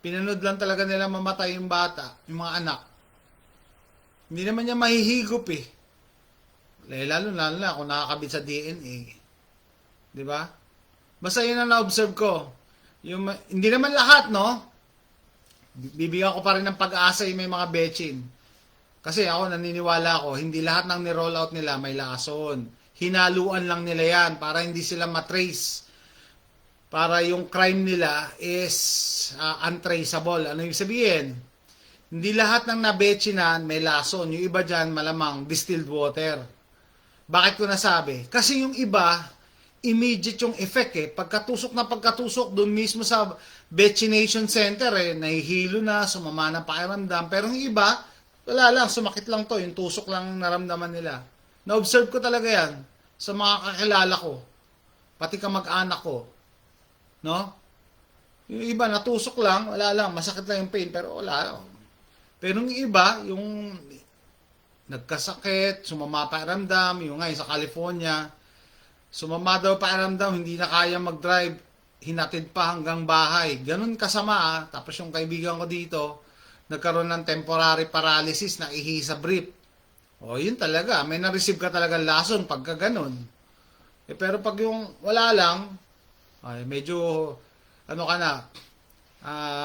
Pinanood lang talaga nila mamatay yung bata, yung mga anak. Hindi naman niya mahihigop eh. Lalo na kung nakakabit sa DNA. Di ba? Basta yun ang na-observe ko. Hindi naman lahat, no? Bibigyan ko pa rin ng pag-asa yung may mga betchin. Kasi ako naniniwala ako, hindi lahat ng ni-roll out nila may lason. Hinaluan lang nila yan para hindi sila matrace. Para yung crime nila is untraceable. Ano yung sabihin? Hindi lahat ng nabetchinan may lason. Yung iba dyan malamang distilled water. Bakit ko nasabi? Kasi yung iba, immediate yung effect eh. Pagkatusok doon mismo sa Betchination Center nahihilo na, sumama na pakiramdam. Pero yung iba, wala lang, sumakit lang to, yung tusok lang naramdaman nila. Na-observe ko talaga yan sa mga kakilala ko. Pati kamag-anak ko. No? Yung iba, natusok lang, wala lang, masakit lang yung pain, pero wala. Pero yung iba, yung nagkasakit, sumama pakiramdam, yung nga sa California, sumama daw pakiramdam, hindi na kaya mag-drive. hinatid pa hanggang bahay. Ganun kasama ah. Tapos yung kaibigan ko dito, nagkaroon ng temporary paralysis na ihi sa brief. O yun talaga, may na-receive ka talaga lason pagka ganun. Pero pag yung wala lang, ay medyo ano ka na,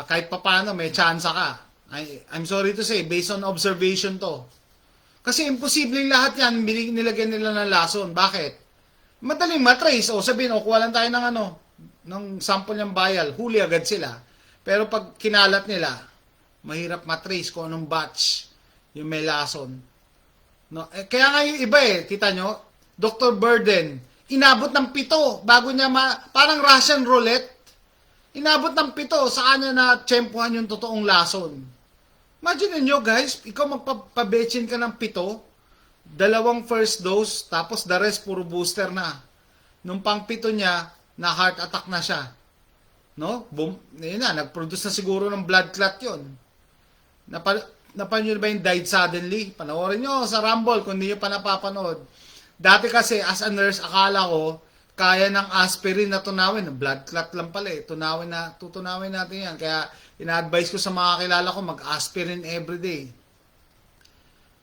kahit papano may chance ka. I'm sorry to say, based on observation to. Kasi imposibleng lahat yan, nilagyan nila ng lason. Bakit? Madaling matrace. O sabihin, kuha lang tayo ng ng sample ng vial, huli agad sila. Pero pag kinalat nila, mahirap matrace kung anong batch yung may lason. No? Kaya nga yung iba kita nyo, Dr. Burden, inabot ng 7 bago niya parang Russian roulette. Inabot ng 7 sa kanya na tsempuhan yung totoong lason. Imagine nyo guys, ikaw magpabetchin ka ng 7, 2 first dose, tapos the rest puro booster na. Nung pang 7 niya, na heart attack na siya. No? Boom. Yun na, nag-produce na siguro ng blood clot yun. Napanood ba yung died suddenly? Panoorin nyo sa Rumble kung hindi nyo pa napapanood. Dati kasi, as a nurse, akala ko, kaya ng aspirin na tunawin. Blood clot lang pala tutunawin natin yan. Kaya, ina-advise ko sa mga kilala ko, mag-aspirin everyday.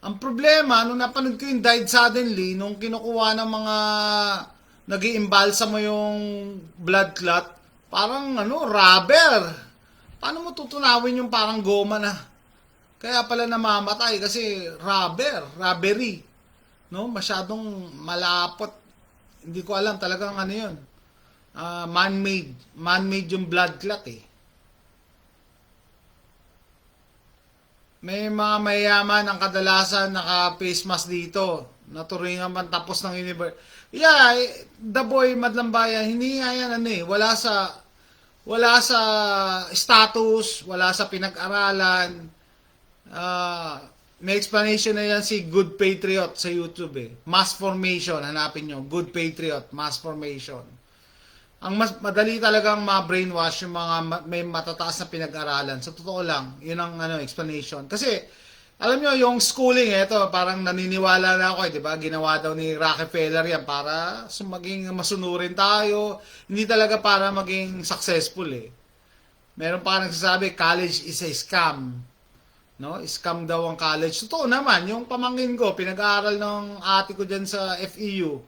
Ang problema, nung napanood ko yung died suddenly, nung kinukuha ng mga nag-iimbalsa mo yung blood clot, parang rubber. Paano mo tutunawin yung parang goma na? Kaya pala namamatay kasi rubbery. No? Masyadong malapot. Hindi ko alam talagang ano yun. Man-made yung blood clot eh. May mga mayaman ang kadalasan naka-face mask dito. Naturingan man tapos ng university. Yeah, the boy Madlambayan, hindi nga yan wala sa status, wala sa pinag-aralan. May explanation na yan si Good Patriot sa YouTube eh. Mass formation, hanapin nyo. Good Patriot, mass formation. Ang mas madali talagang ma-brainwash yung mga may matataas na pinag-aralan. Sa totoo lang, yun ang explanation. Kasi, alam nyo, yung schooling, parang naniniwala na ako, di ba? Ginawa daw ni Rockefeller yan para maging masunurin tayo. Hindi talaga para maging successful eh. Meron pa nagsasabi, college is a scam. No? Scam daw ang college. Totoo naman, yung pamangkin ko, pinag-aaral ng ate ko dyan sa FEU.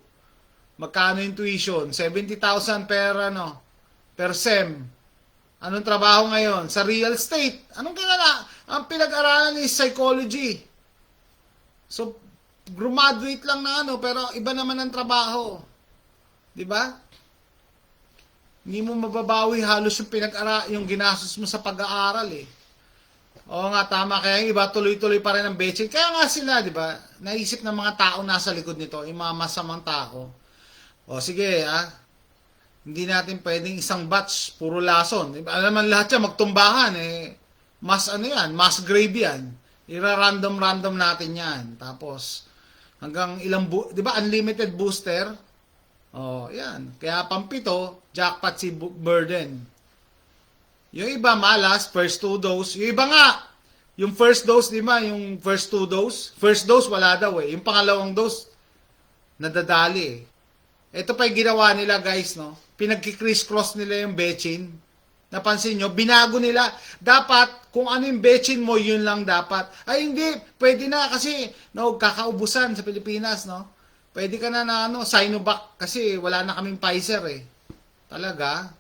Magkano yung tuition? 70,000 per sem. Anong trabaho ngayon? Sa real estate. Ang pinag-aralan is psychology. So, graduate lang na pero iba naman ang trabaho. Di ba? Hindi mo mababawi halos yung ginastos mo sa pag-aaral eh. Oo nga, tama. Kaya yung iba tuloy-tuloy pa rin ang betching. Kaya nga sila, di ba? Naisip ng mga tao nasa likod nito, yung mga masamang tao. O sige, hindi natin pwedeng isang batch, puro lason. Alam naman lahat yan, magtumbahan mass grave yan. Ira-random natin yan. Tapos, hanggang di ba, unlimited booster? O, yan. Kaya pampito, jackpot si Burden. Yung iba malas, first 2 dose. Yung iba nga, yung first dose, di ba, yung first 2 dose. First dose, wala daw eh. Yung pangalawang dose, nadadali eh. Ito pa yung ginawa nila guys, no? Pinagki-criss-cross nila yung betchin. Napansin nyo, binago nila. Dapat, kung ano yung betchin mo, yun lang dapat. Ay hindi, pwede na kasi, kakaubusan sa Pilipinas, no? Pwede ka na Sinovac kasi wala na kaming Pfizer eh. Talaga.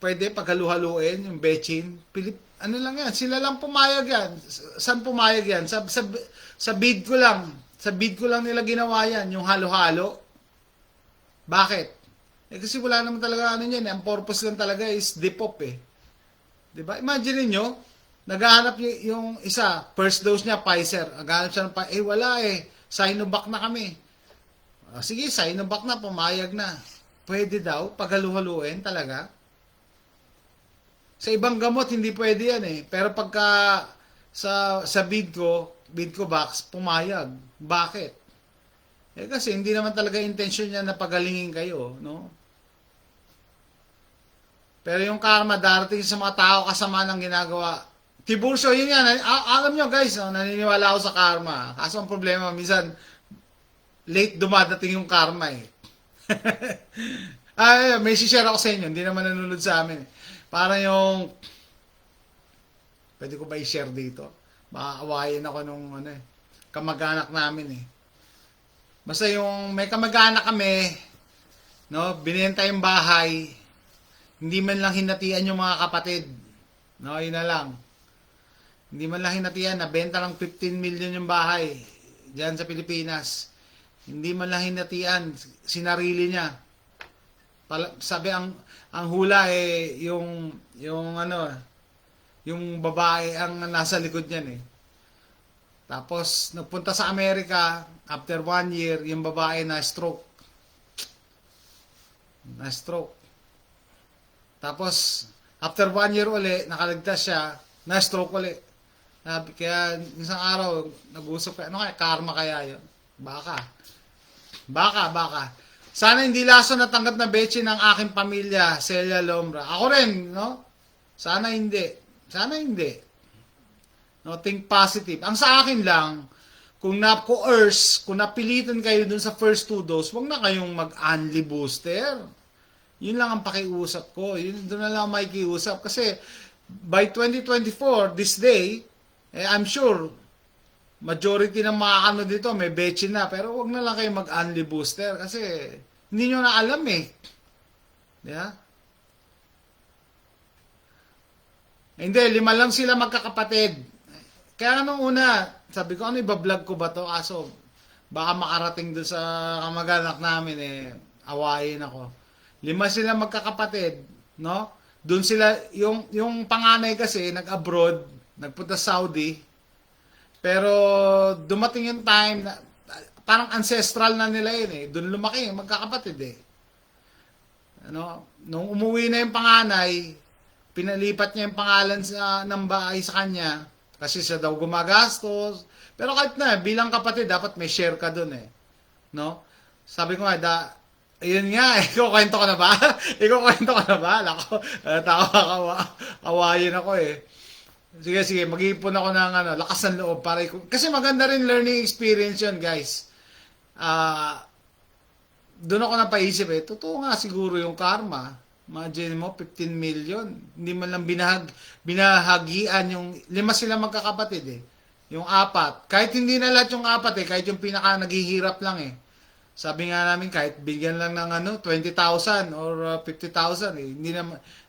Pwede paghalu-haluin yung betchin. Ano lang yan, sila lang pumayag yan. Saan pumayag yan? Sa bid ko lang. Sa bid ko lang nila ginawa yan, yung halo-halo. Bakit? Kasi wala naman talaga yan. Ang purpose lang talaga is depop eh. Diba? Imagine niyo naghahanap yung isa, first dose niya, Pfizer. Naghahanap siya ng Pfizer. Wala eh. Sinovac na kami. Sige, Sinovac na, pumayag na. Pwede daw, paghalu-haluin talaga. Sa ibang gamot, hindi pwede yan eh. Pero pagka sa bid ko box, pumayag. Bakit? Kasi hindi naman talaga intention niya na pagalingin kayo, no? Pero yung karma darating sa mga tao kasama ng ginagawa. Tiburcio, yun yan. Alam nyo guys, naniniwala ako sa karma. Kaso ang problema, minsan, late dumadating yung karma eh. May share ako sa inyo, hindi naman nanonood sa amin. Parang yung, pwede ko ba i-share dito? Makakawain ako nung ano eh, kamag-anak namin eh. Basta yung may kamag-anak kami, no, binenta yung bahay, hindi man lang hinatian yung mga kapatid. No, yun na lang. Hindi man lang hinatian, nabenta lang 15 million yung bahay diyan sa Pilipinas. Hindi man lang hinatian, sinarili niya. Sabi ang hula eh yung ano, yung babae ang nasa likod niyan eh. Tapos nagpunta sa Amerika, after 1 year, yung babae na stroke. Na stroke. Tapos after 1 year uli, nakaligtas siya, na stroke uli. Kaya isang araw, nag-usap ka, ano kaya, karma kaya yun? Baka. Baka. Sana hindi laso natanggap na betche ng aking pamilya, Celia Lombra. Ako rin, no? Sana hindi. Sana hindi. No, think positive. Ang sa akin lang, kung na-coerce, kung napilitan kayo dun sa first 2 dose, wag na kayong mag-only booster. Yun lang ang pakiusap ko. Yun, doon na lang makikiusap. Kasi by 2024, this day, I'm sure, majority ng mga ano dito, may betche na. Pero wag na lang kayo mag-only booster. Kasi hindi nyo na alam eh. Yeah? Hindi, 5 lang sila magkakapatid. Kaya nung una, sabi ko, ano iba-vlog ko ba to? Aso, baka makarating doon sa kamag-anak namin eh, awayin ako. 5 sila magkakapatid, no? Doon sila, yung panganay kasi, nag-abroad, nagpunta Saudi, pero dumating yung time na, parang ancestral na nila yun eh. Doon lumaki, magkakapatid eh. Ano? Nung umuwi na yung panganay, pinalipat niya yung pangalan ng bahay sa kanya, kasi siya daw gumagastos. Pero kahit na, bilang kapatid, dapat may share ka doon eh. No? Sabi ko nga, ayun nga, ikukwento ko na ba? Ikukwento ko na ba? Lako, kawayin ako eh. Sige, mag-iipon ako ng lakas ng loob. Kasi maganda rin learning experience yun, guys. Doon ako napaisip eh, totoo nga siguro yung karma. Imagine mo, 15 million. Hindi man lang binahagian yung 5 sila magkakapatid eh. Yung 4. Kahit hindi na lahat yung 4 eh, kahit yung pinaka naghihirap lang eh. Sabi nga namin kahit bigyan lang ng 20,000 or 50,000 eh.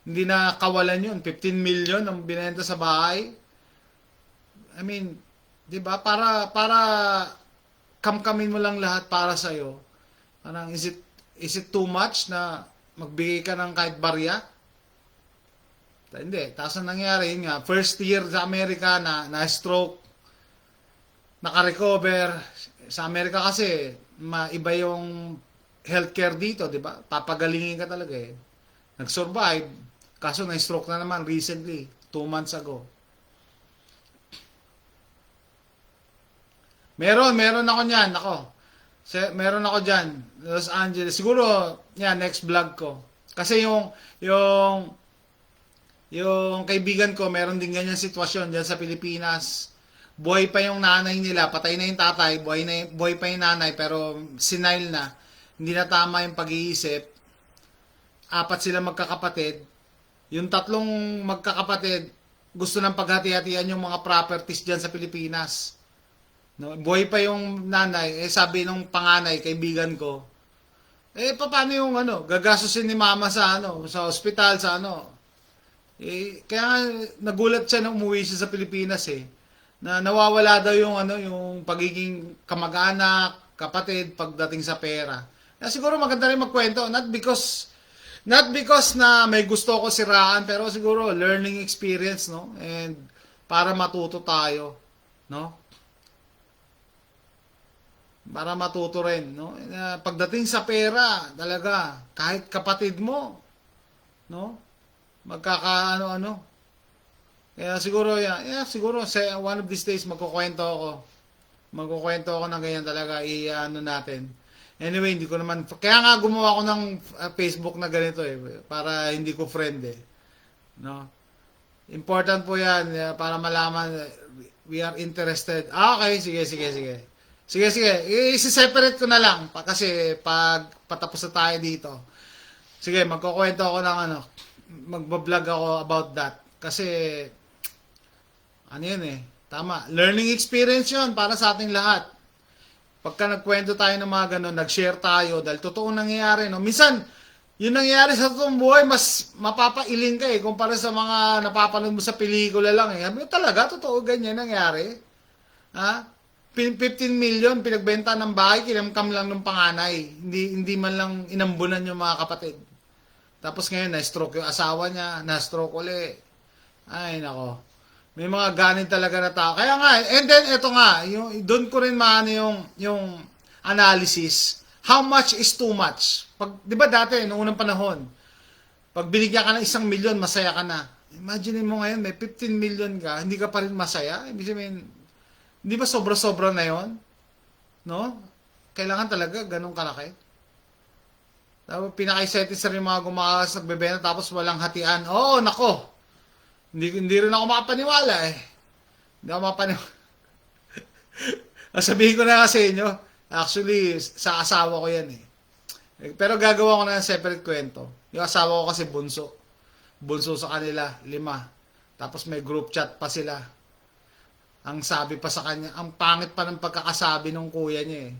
Hindi na kawalan yun. 15 million ang binenta sa bahay. I mean, 'di ba? Para kamkamin mo lang lahat para sa iyo. Parang is it too much na magbigay ka ng kahit barya? Hindi. Tapos ang nangyari, yun nga, first year sa Amerika na-stroke, naka-recover. Sa Amerika kasi, iba yung healthcare dito, di ba? Papagalingin ka talaga eh. Nag-survive. Kaso na-stroke na naman recently, 2 months ago. Meron ako niyan, ako. Meron ako dyan, Los Angeles. Siguro, next vlog ko. Kasi yung kaibigan ko, meron din ganyan sitwasyon dyan sa Pilipinas. Buhay pa yung nanay nila, patay na yung tatay, buhay pa yung nanay, pero senile na. Hindi na tama yung pag-iisip. 4 sila magkakapatid. Yung 3 magkakapatid, gusto ng paghati-hatian yung mga properties dyan sa Pilipinas. No, buhay pa yung nanay, sabi nung panganay, kaibigan ko, paano yung gagastusin ni mama sa sa ospital, sa kaya nagulat siya nung umuwi siya sa Pilipinas na nawawala daw yung pagiging kamag-anak, kapatid, pagdating sa pera. Kaya siguro maganda rin magkwento, not because na may gusto ko siraan, pero siguro learning experience, no? And para matuto tayo, no? Para matuto rin, no? Pagdating sa pera, talaga, kahit kapatid mo, no? Magkakaano-ano. Kaya siguro, siguro one of these days magkukwento ako ng ganyan talaga, natin. Anyway, hindi ko naman, kaya nga gumawa ako ng Facebook na ganito para hindi ko friend no? Important po yan, para malaman, we are interested. Okay, sige. Sige, sige. I-separate ko na lang. Kasi pag patapos na tayo dito. Sige, magkukwento ako ng ano. Magbablog ako about that. Kasi, ano yun eh. Tama. Learning experience yun para sa ating lahat. Pagka nagkwento tayo ng mga ganun, nag-share tayo dahil totoong nangyayari. No? Minsan, yung nangyayari sa totoong buhay, mas mapapailing ka eh. Kumpara sa mga napapanood mo sa pelikula lang eh. Sabi ko, talaga, totoo ganyan nangyari. Ha? 15 million pinagbenta ng bahay, kinamkam lang ng panganay. Hindi man lang inambunan yung mga kapatid. Tapos ngayon, na-stroke yung asawa niya, na-stroke uli. Ay, nako. May mga ganin talaga na tao. Kaya nga, and then, ito nga, doon ko rin maano yung analysis. How much is too much? Di ba dati, noong unang panahon, pag binigyan ka ng 1 milyon, masaya ka na. Imagine mo ngayon, may 15 million ka, hindi ka pa rin masaya. Ibig sabihin, di ba sobra-sobra na yon? No? Kailangan talaga ganun kalaki. Tapos pinaka-excited sa rin mga gumakas nagbebenta tapos walang hatian. Oo, nako. Hindi rin ako makapaniwala eh. Hindi ako makapaniwala. Sabihin ko na sa inyo, actually, sa asawa ko yan eh. Pero gagawa ko na ng separate kwento. Yung asawa ko kasi bunso. Bunso sa kanila, 5. Tapos may group chat pa sila. Ang sabi pa sa kanya, ang pangit pa ng pagkakasabi ng kuya niya eh.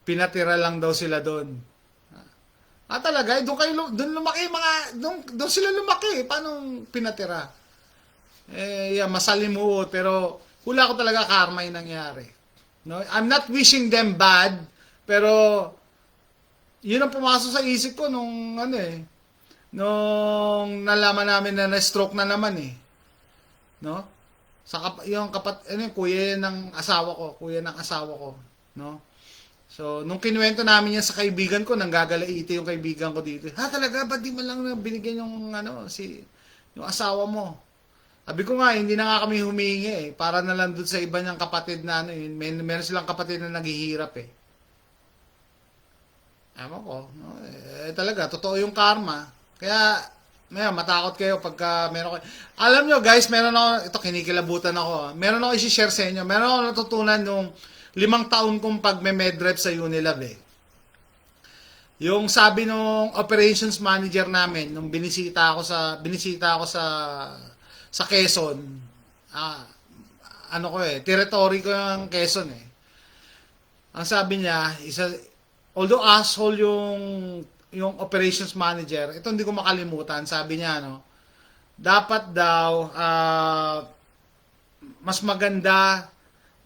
Pinatira lang daw sila doon. Talaga, doon lumaki doon sila lumaki. Paano pinatira? Yeah, masalimuot pero hula ko talaga karma yung nangyari. No, I'm not wishing them bad, pero yun ang pumasok sa isip ko nung nung nalaman namin na na-stroke na naman eh. No? Yung kuya ng asawa ko, no? So, nung kinuwento namin yan sa kaibigan ko, nanggagalaiti yung kaibigan ko dito. Talaga, ba't di man lang binigyan yung, yung asawa mo? Sabi ko nga, hindi na nga kami humingi eh. Para na lang doon sa iba niyang kapatid na meron silang kapatid na naghihirap eh. Ewan ko. No? Talaga, totoo yung karma. Kaya, matakot kayo pagka meron ko. Alam nyo guys, meron ako, ito kinikilabutan ako. Meron ako isi-share sa inyo. Meron ako natutunan nung 5 taon kong pag-medrep sa Unilab eh. Yung sabi nung operations manager namin, nung binisita ako sa Quezon, territory ko yung Quezon eh. Ang sabi niya, although asshole yung operations manager, ito hindi ko makalimutan, sabi niya, dapat daw, mas maganda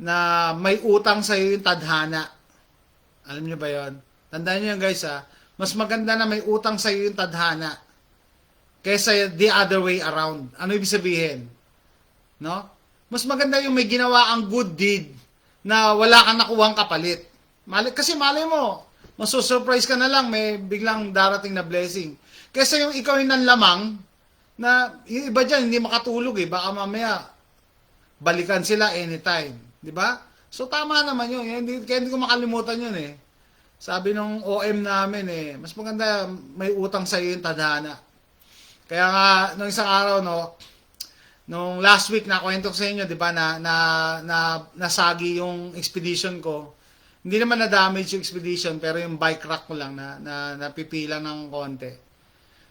na may utang sa'yo yung tadhana. Alam niyo ba yon? Tandaan niyo guys mas maganda na may utang sa'yo yung tadhana kaysa the other way around. Ano ibig sabihin? No? Mas maganda yung may ginawa ang good deed na wala kang nakuhang kapalit. Kasi malay mo, masusurprise ka na lang, may biglang darating na blessing. Kaysa yung ikaw yung nanlamang, na yung iba dyan hindi makatulog eh, baka mamaya balikan sila anytime. Di ba? So tama naman yun. Kaya hindi ko makalimutan yun eh. Sabi nung OM namin eh, mas maganda may utang sa iyo yung tadhana. Kaya nga, nung isang araw, nung last week, nakwento ko sa inyo, di ba, nasagi yung expedition ko. Hindi naman na-damage yung expedition, pero yung bike rack ko lang napipila ng konti.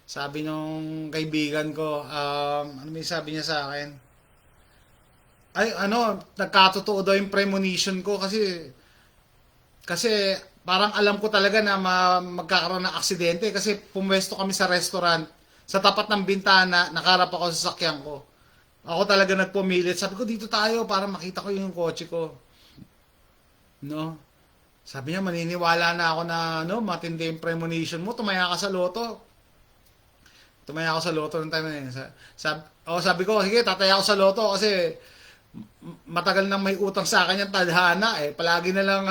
Sabi nung kaibigan ko, ano may sabi niya sa akin? Nagkatotoo daw yung premonition ko kasi parang alam ko talaga na magkakaroon ng aksidente kasi pumwesto kami sa restaurant sa tapat ng bintana, nakarap ako sa sasakyan ko. Ako talaga nagpumilit. Sabi ko, dito tayo para makita ko yung kotse ko. No? Sabi niya, maniniwala na ako na matindi yung premonition mo. Tumaya ka sa loto. Tumaya ako sa loto ng time na yun. Sabi ko, sige, tataya ako sa loto kasi matagal nang may utang sa akin yung tadhana eh. Palagi na lang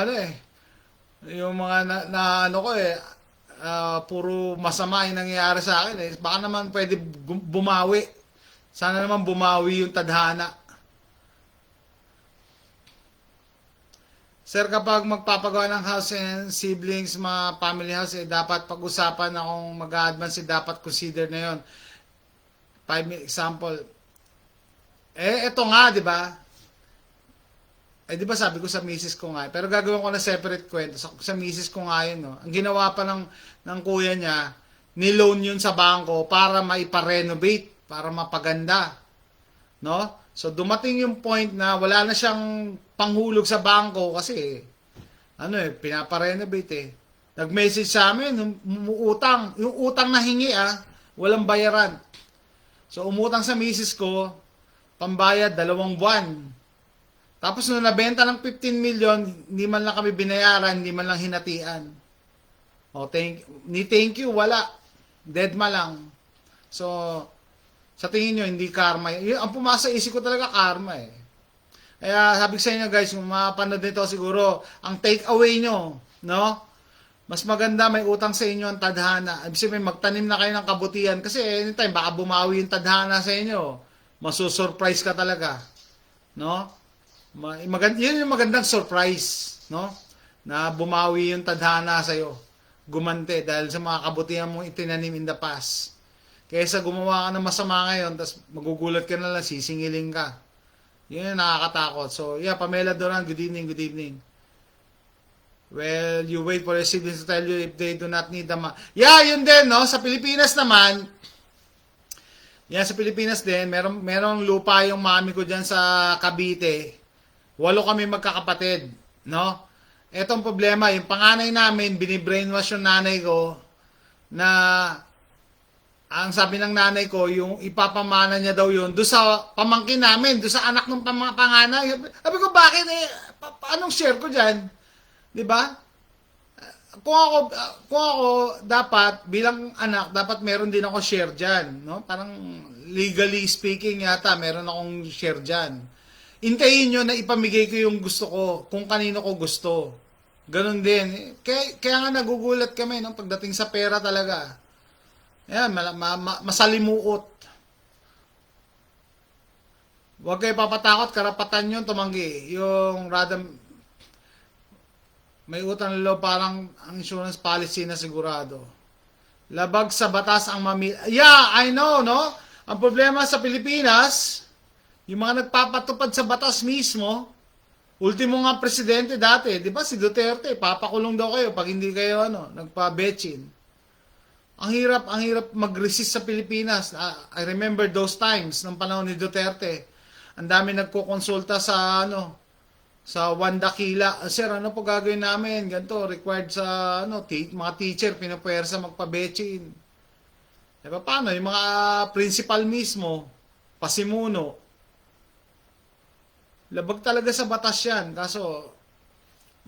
yung mga puro masama yung nangyayari sa akin eh. Baka naman pwede bumawi. Sana naman bumawi yung tadhana. Sir, kapag magpapagawa ng house and siblings, mga family house, dapat pag-usapan akong mag-advance, dapat consider na yon. 5 example. Ito nga, di ba? di ba sabi ko sa misis ko nga, pero gagawin ko na separate kwento. Sa misis ko nga yun, no? Ang ginawa pa ng kuya niya, niloan yun sa bangko para maipa-renovate, para mapaganda. No? So, dumating yung point na wala na siyang panghulog sa bangko kasi, pinapa-renovate eh. Nag-message sa amin, umuutang. Yung utang na hingi walang bayaran. So, umutang sa misis ko, pambayad 2 buwan. Tapos nung nabenta ng 15 million, hindi man lang kami binayaran, hindi man lang hinatian. Thank you, wala. Deadma lang. So, sa tingin nyo, hindi karma. Ang pumasa isip ko talaga karma eh. Kaya sabi ko sa inyo guys, kung mapanood nito siguro, ang take away nyo, no? Mas maganda may utang sa inyo ang tadhana. Ibig sabihin, magtanim na kayo ng kabutihan kasi anytime, baka bumawi yung tadhana sa inyo. Masusurprise ka talaga. No? Yun yung magandang surprise, no? Na bumawi yung tadhana sa'yo. Gumante dahil sa mga kabutihan mong itinanim in the past. Kaysa gumawa ka ng masama ngayon, tapos magugulat ka na lang, sisingiling ka. Yun yung nakakatakot. So, yeah, Pamela Duran, good evening, good evening. Well, you wait for your siblings to tell you if they do not need the Yeah, yun din, no? Sa Pilipinas naman, sa Pilipinas din, merong lupa yung mami ko dyan sa Cavite. 8 kami magkakapatid, no? Etong problema, yung panganay namin, binibrainwash yung nanay ko na ang sabi ng nanay ko, yung ipapamana niya daw yun, doon sa pamangkin namin, doon sa anak ng panganay. Sabi ko, bakit anong share ko dyan? Diba? Kung ako dapat, bilang anak, dapat meron din ako share dyan, no? Parang legally speaking yata, meron akong share dyan. Hintayin nyo na ipamigay ko yung gusto ko, kung kanino ko gusto. Ganon din. Kaya nga nagugulat kami, no? Pagdating sa pera talaga. Yan, masalimuot. Huwag kayo papatakot, karapatan yun, tumanggi. Yung may utang na loob, parang ang insurance policy na sigurado. Labag sa batas ang Yeah, I know, no? Ang problema sa Pilipinas, yung mga nagpapatupad sa batas mismo, ultimo nga presidente dati, di ba si Duterte, papakulong daw kayo pag hindi kayo nagpa-betchin. Ang hirap mag-resist sa Pilipinas. I remember those times ng panahon ni Duterte. Ang dami nagkokonsulta sa sa One Dakila. Sir, ano po gagawin namin? Ganito, required sa mga teacher, pinapuwersa magpa-betchin. Diba, paano? Yung mga principal mismo, pasimuno, labag talaga sa batas yan. Kaso,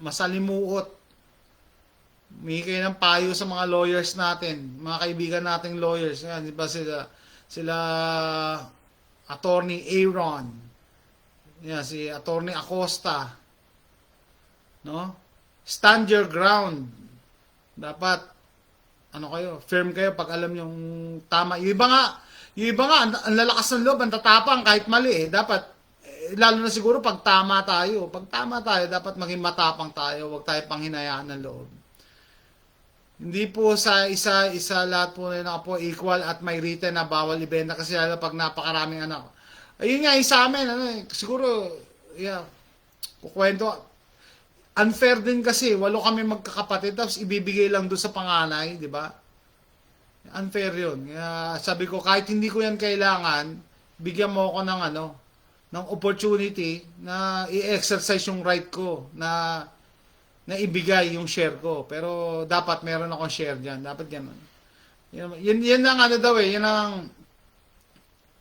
masalimuot. May kayo ng payo sa mga lawyers natin, mga kaibigan nating lawyers. Yan, di ba sila Attorney Aaron, yan, si Attorney Acosta, no? Stand your ground. Dapat, firm kayo pag alam yung tama. Yung iba nga, ang lalakas ng loob, ang tatapang kahit mali. Dapat, lalo na siguro pag tama tayo. Pag tama tayo, dapat maging matapang tayo. Huwag tayo panghinayaan ng loob. Hindi po sa isa lahat po na po equal at may written na bawal ibenta kasi lalo pag napakaraming anak. Ayun nga, sa amin, siguro, kukwento, unfair din kasi, 8 kami magkakapatid, tapos ibibigay lang doon sa panganay, di ba? Unfair yun. Kaya sabi ko, kahit hindi ko yan kailangan, bigyan mo ako ng opportunity na i-exercise yung right ko, na ibigay yung share ko. Pero dapat meron akong share dyan. Dapat ganun. Yan ang yun ang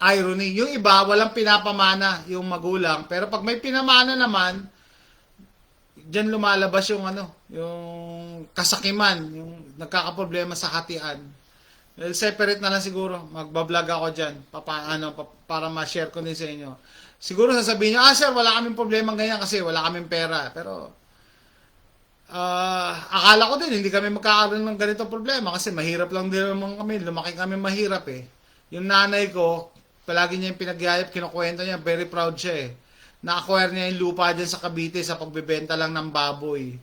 irony. Yung iba, walang pinapamana yung magulang. Pero pag may pinamana naman, dyan lumalabas yung yung kasakiman, yung nagkakaproblema sa hatian. Well, separate na lang siguro. Magbablog ako dyan. Para ma-share ko din sa inyo. Siguro sasabihin nyo, sir, wala kaming problema ganyan kasi wala kaming pera. Pero, akala ko din, hindi kami magkakaroon ng ganito problema kasi mahirap lang din naman kami. Lumaki kami mahirap eh. Yung nanay ko, palagi niya yung pinagyayap, kinukwento niya, very proud siya eh. Na-acquire niya yung lupa dyan sa Cavite sa pagbebenta lang ng baboy.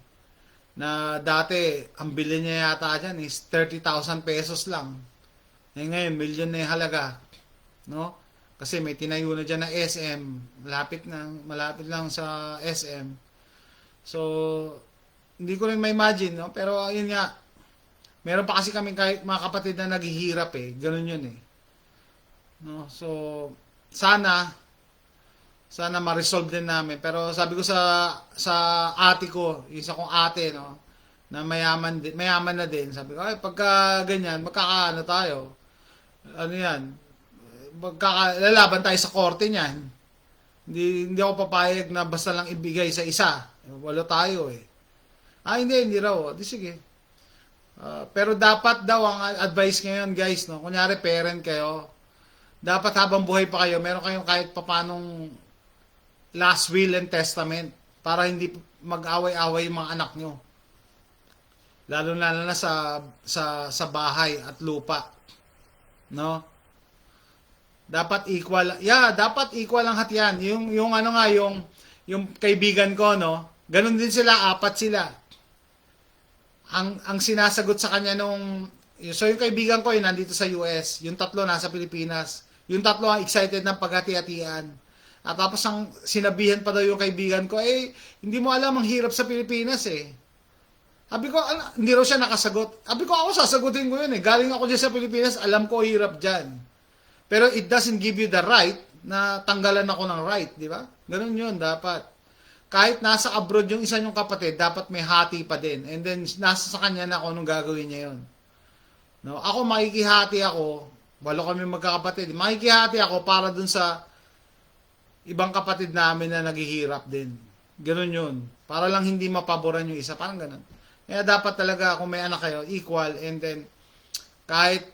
Na dati, ang bili niya yata dyan is 30,000 pesos lang. Ngayon, million na yung halaga. No? Kasi may tinayo na dyan na SM, malapit lang sa SM. So, hindi ko rin ma-imagine, no? Pero yun nga, meron pa kasi kami kahit mga kapatid na naghihirap eh. Ganun yun eh. No? So, sana ma-resolve din namin. Pero sabi ko sa ate ko, isa kong ate, no, na mayaman na din. Sabi ko, ay, pagka ganyan, magkakaano tayo. Ano yan? Lalaban tayo sa korte niyan. Hindi ako papayag na basta lang ibigay sa isa. Walo tayo eh. Hindi raw. Di sige. Pero dapat daw ang advice ngayon guys, no? Kunyari parent kayo, dapat habang buhay pa kayo, meron kayong kahit papanong last will and testament para hindi mag-away-away yung mga anak nyo. Lalo na sa bahay at lupa. No? Dapat equal. Dapat equal ang hatian. Yung ano nga, yung kaibigan ko, no? Ganun din sila, 4 sila. Ang sinasagot sa kanya so yung kaibigan ko yung nandito sa US, yung 3 nasa Pilipinas. Yung 3 ang excited ng paghati-hatian. At tapos ang sinabihan pa daw yung kaibigan ko, hindi mo alam ang hirap sa Pilipinas eh. Sabi ko, hindi raw siya nakasagot. Sabi ko, ako sasagutin ko yun eh. Galing ako dyan sa Pilipinas, alam ko hirap dyan. Pero it doesn't give you the right na tanggalan ako ng right, di ba? Ganun yun, dapat. Kahit nasa abroad yung isa yung kapatid, dapat may hati pa din. And then, nasa sa kanya na kung anong gagawin niya yun. No? Ako, makikihati ako. 8 kami magkakapatid. Makikihati ako para dun sa ibang kapatid namin na naghihirap din. Ganun yun. Para lang hindi mapaboran yung isa. Parang ganun. Kaya dapat talaga kung may anak kayo, equal. And then, kahit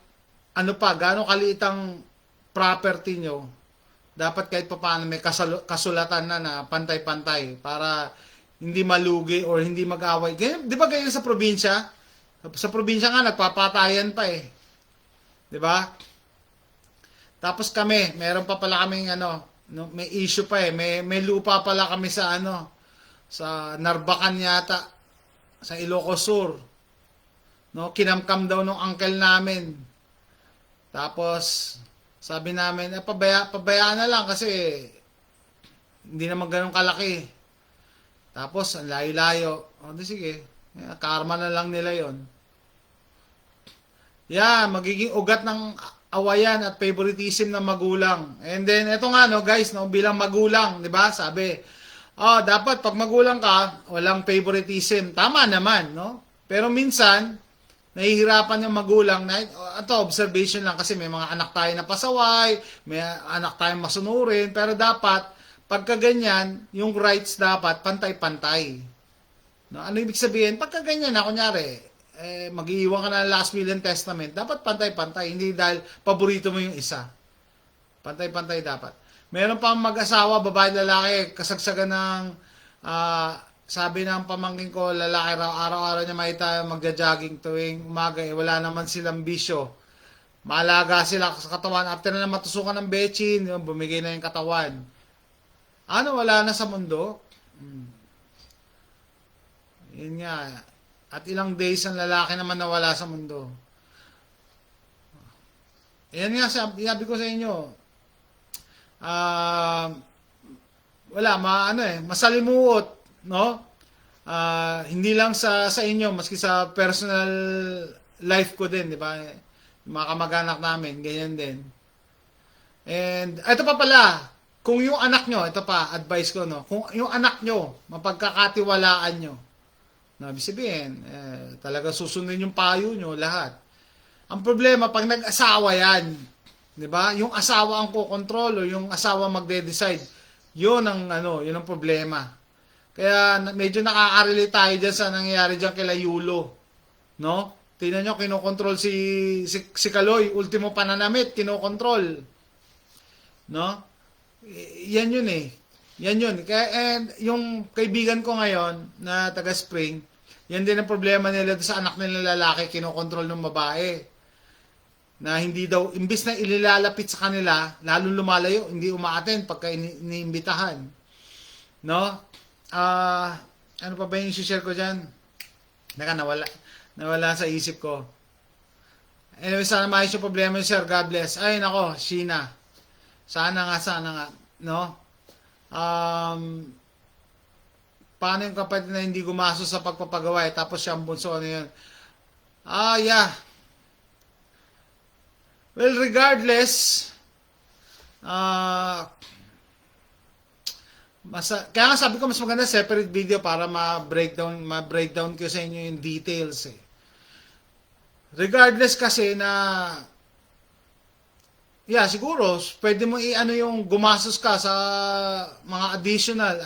ano pa, gano'ng kaliit ang property nyo, dapat kahit pa paano may kasulatan na pantay-pantay para hindi malugi or hindi mag-away. Ganyan, di ba ganyan sa probinsya? Sa probinsya nga, nagpapatayan pa eh. Di ba? Tapos kami, meron pa pala kaming may issue pa eh. May lupa pala kami sa sa Narbacan yata, sa Ilocos Sur. No, kinamkam daw nung uncle namin. Tapos sabi namin, pabayaan na lang kasi hindi naman ganun kalaki. Tapos ang layo-layo. Di sige, karma na lang nila 'yon. Magiging ugat ng awayan at favoritism ng magulang. And then eto nga guys, bilang magulang, 'di ba? Sabi, dapat pag magulang ka, walang favoritism. Tama naman, no? Pero minsan, nahihirapan yung magulang na, ito, observation lang kasi may mga anak tayo na pasaway, may anak tayong masunurin, pero dapat, pagka ganyan, yung rights dapat pantay-pantay. No? Ano ibig sabihin? Pagka ganyan na, kunyari, mag-iiwan ka na last will and testament, dapat pantay-pantay, hindi dahil paborito mo yung isa. Pantay-pantay dapat. Meron pang mag-asawa, babae, lalaki, kasagsagan ng, sabi ng pamangkin ko, lalaki raw, araw-araw niya makita magja-jogging tuwing umaga, wala naman silang bisyo. Maalaga sila sa katawan. After na matusukan ng bechin, bumigay na yung katawan. Wala na sa mundo? Yun nga. At ilang days ang lalaki naman nawala sa mundo. Yan nga, sabi ko sa inyo, masalimuot. No? Hindi lang sa inyo, maski sa personal life ko din, di ba? Yung mga kamag-anak namin, ganyan din. And ito pa pala, kung yung anak nyo, ito pa, advice ko, no? Kung yung anak nyo, mapagkakatiwalaan nyo, ibig sabihin, talaga susundin yung payo nyo, lahat. Ang problema, pag nag-asawa yan, di ba? Yung asawa ang kukontrol o yung asawa magde-decide, yun ang problema. Kaya medyo nakaka-relate tayo dyan sa nangyayari dyan kila Yulo. No? Tingnan nyo, kinokontrol si Kaloy. Ultimo pananamit, kinokontrol. No? Yan yun eh. Yan yun. Kaya, and yung kaibigan ko ngayon na taga Spring, yan din ang problema nila sa anak nila lalaki, kinokontrol ng babae. Na hindi daw, imbis na ililalapit sa kanila, lalo lumalayo, hindi umaaten pagka iniimbitahan. No? Ano pa ba yung share ko dyan? Nawala sa isip ko. Anyway, sana maayos yung problema yun, sir. God bless. Ay, nako, Sheena. Sana nga, no? Um, Paano yung kapatid na hindi gumastos sa pagpapagawa tapos siya ang bunso, ano yun? Yeah. Well, regardless, kaya nga sabi ko mas maganda separate video para ma-breakdown ko sa inyo yung details eh. Regardless kasi na siguro pwede mo i-ano yung gumastos ka sa mga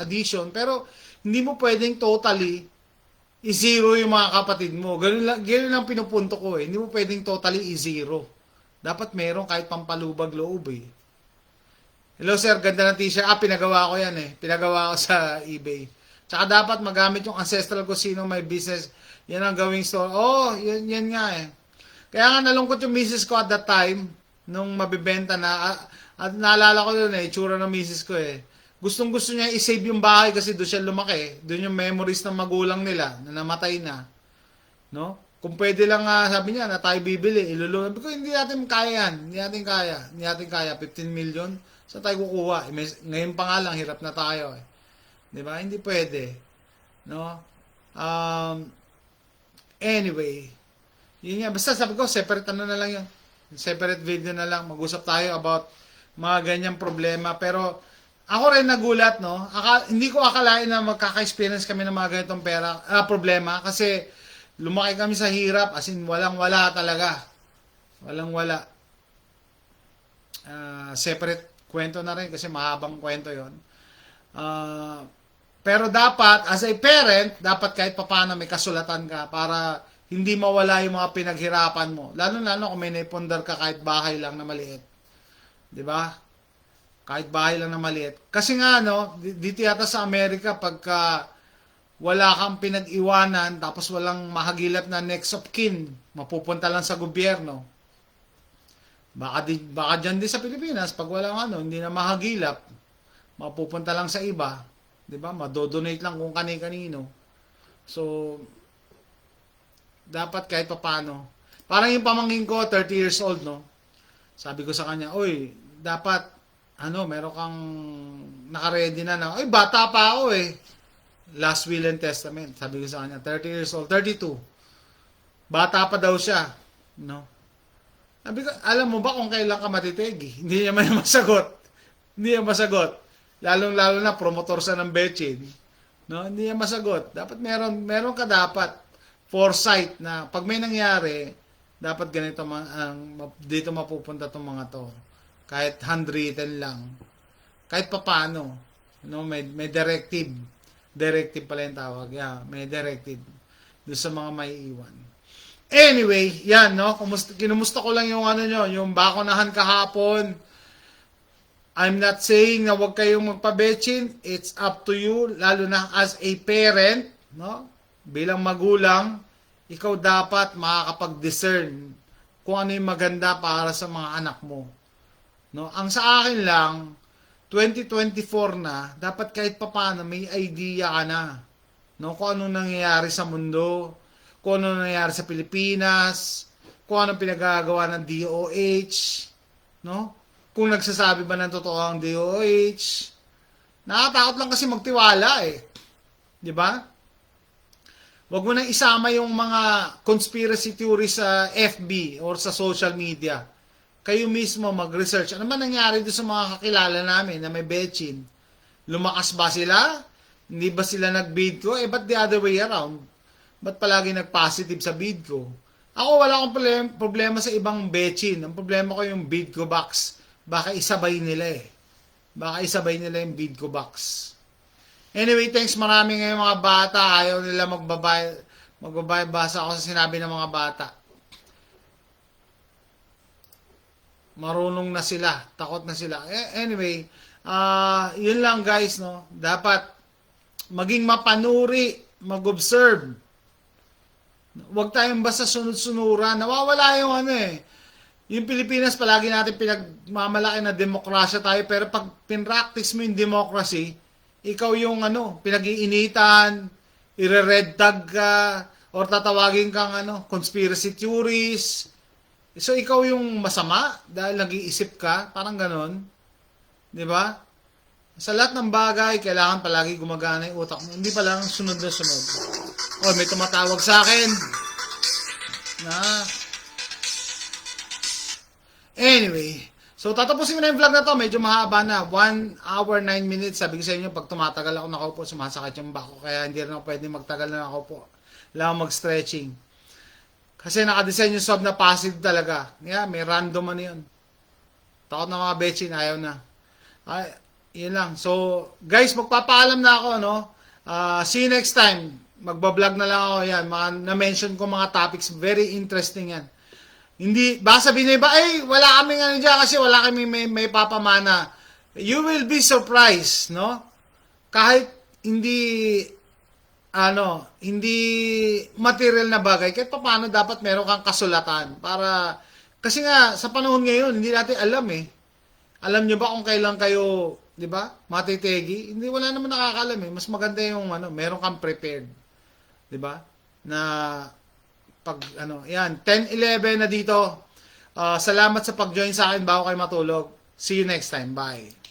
addition, pero hindi mo pwedeng totally i-zero yung mga kapatid mo. Ganun lang pinupunto ko eh. Hindi mo pwedeng totally i-zero. Dapat meron kahit pampalubag loob eh. Hello sir, ganda ng t-shirt. Pinagawa ko yan eh. Pinagawa ko sa eBay. Tsaka dapat magamit yung ancestral kung sino may business. Yan ang gawing store. Yan nga eh. Kaya nga nalungkot yung misis ko at that time, nung mabibenta na. At naalala ko yun eh, itsura ng misis ko eh. Gustong gusto niya i-save yung bahay kasi doon siya lumaki. Doon yung memories ng magulang nila na namatay na. No? Kung pwede lang, sabi niya, na tayo bibili, ilulungan. Sabi ko, hindi natin kaya yan. Hindi natin kaya. 15 million. Saan tayo kukuha? Ngayon pa nga lang, hirap na tayo. Eh. Di ba? Hindi pwede. No? Anyway. Yun nga. Basta sabi ko, separate ano na lang yun. Separate video na lang. Mag-usap tayo about mga ganyang problema. Pero, ako rin nagulat, no? Hindi ko akalain na magkaka-experience kami ng mga ganitong problema. Kasi, lumaki kami sa hirap. As in, walang-wala talaga. Walang-wala. Separate kwento na rin kasi mahabang kwento yon. Pero dapat, as a parent, dapat kahit papano may kasulatan ka para hindi mawala yung mga pinaghirapan mo. Lalo-lalo kung may naipundar ka kahit bahay lang na maliit. Diba? Kahit bahay lang na maliit. Kasi nga, no, dito yata sa Amerika, pagka wala kang pinag-iwanan, tapos walang mahagilap na next of kin, mapupunta lang sa gobyerno. Baka dyan din sa Pilipinas, pag walang hindi na mahagilap, mapupunta lang sa iba. Diba? Madodonate lang kung kani-kanino. So, dapat kahit papano. Parang yung pamangkin ko, 30 years old, no? Sabi ko sa kanya, oy, dapat, meron kang nakaready na, oy, bata pa ako eh. Last will and testament. Sabi ko sa kanya, 30 years old, 32. Bata pa daw siya, no? Sabi ko, alam mo ba kung kailan ka matitegi? Hindi niya man masagot. Hindi niya masagot. Lalong-lalo na promotor sa ng Betchin. No? Hindi niya masagot. Dapat meron ka dapat foresight na pag may nangyari, dapat ganito dito mapupunta tong mga to. Kahit handwritten lang. Kahit papano. No? May directive. Directive pala yung tawag. Yeah, may directive. Doon sa mga may iwan. Anyway, yan, no? Kinumusta ko lang yung yung bakunahan kahapon. I'm not saying na huwag kayong magpabetchin. It's up to you, lalo na as a parent, no? Bilang magulang, ikaw dapat makakapag-discern kung ano yung maganda para sa mga anak mo. No? Ang sa akin lang, 2024 na, dapat kahit papano may idea ka na. No? Kung anong nangyayari sa mundo, kung ano nangyayari sa Pilipinas, kung ano pinagagawa ng DOH, no? Kung nagsasabi ba ng totoo ang DOH. Nakatakot lang kasi magtiwala eh. Di ba? Huwag mo nang isama yung mga conspiracy theories sa FB or sa social media. Kayo mismo mag-research. Ano ba nangyari doon sa mga kakilala namin na may betchin? Lumakas ba sila? Hindi ba sila nag-bid ko? Ba't the other way around? Ba't palagi nag-positive sa bid ko? Ako wala akong problema sa ibang betchin. Ang problema ko yung bid ko box. Baka isabay nila eh. Baka isabay nila yung bid ko box. Anyway, thanks marami ngayon mga bata. Ayaw nila magbabayad. Basa ako sa sinabi ng mga bata. Marunong na sila. Takot na sila. Anyway, yun lang guys, no? Dapat maging mapanuri, mag-observe. Huwag tayong basta sunod-sunuran. Nawawala yung yung Pilipinas, palagi natin pinagmamalaki na demokrasya tayo, pero pag pinractice mo yung democracy, ikaw yung pinag-iinitan, ire-red tag ka, or tatawagin kang conspiracy theories. So ikaw yung masama dahil nag-iisip ka, parang ganon. 'Di ba? Sa lahat ng bagay, kailangan palagi gumagana yung utak mo. Hindi pa lang sunod na sunod. Oh, may tumatawag sa akin. Na. Anyway, so tatapusin ko na yung vlog na to. Medyo mahaba na. 1 hour, 9 minutes. Sabi ko sa inyo, pag tumatagal ako nakaupo, sumasakit yung back ko. Kaya hindi rin ako pwede magtagal na nakaupo. Kailangan mag-stretching. Kasi nakadesign yung sub na passive talaga. Yeah, may random ano yun. Takot na mga betchin, ayaw na. Ay, yun lang. So, guys, magpapaalam na ako, no? See you next time. Magbablog na lang ako yan. Mga na-mention ko mga topics. Very interesting yan. Hindi, baka sabihin nyo ba, wala kaming ano dyan kasi wala kami may papamana. You will be surprised, no? Kahit hindi, hindi material na bagay, kahit paano dapat meron kang kasulatan. Para, kasi nga, sa panahon ngayon, hindi natin alam eh. Alam nyo ba kung kailan kayo, di ba, matitegi? Hindi, wala naman nakakalam eh. Mas maganda yung, meron kang prepared. Di ba? Na, pag yan 10-11 na dito. Salamat sa pag-join sa akin bago kayo matulog. See you next time. Bye.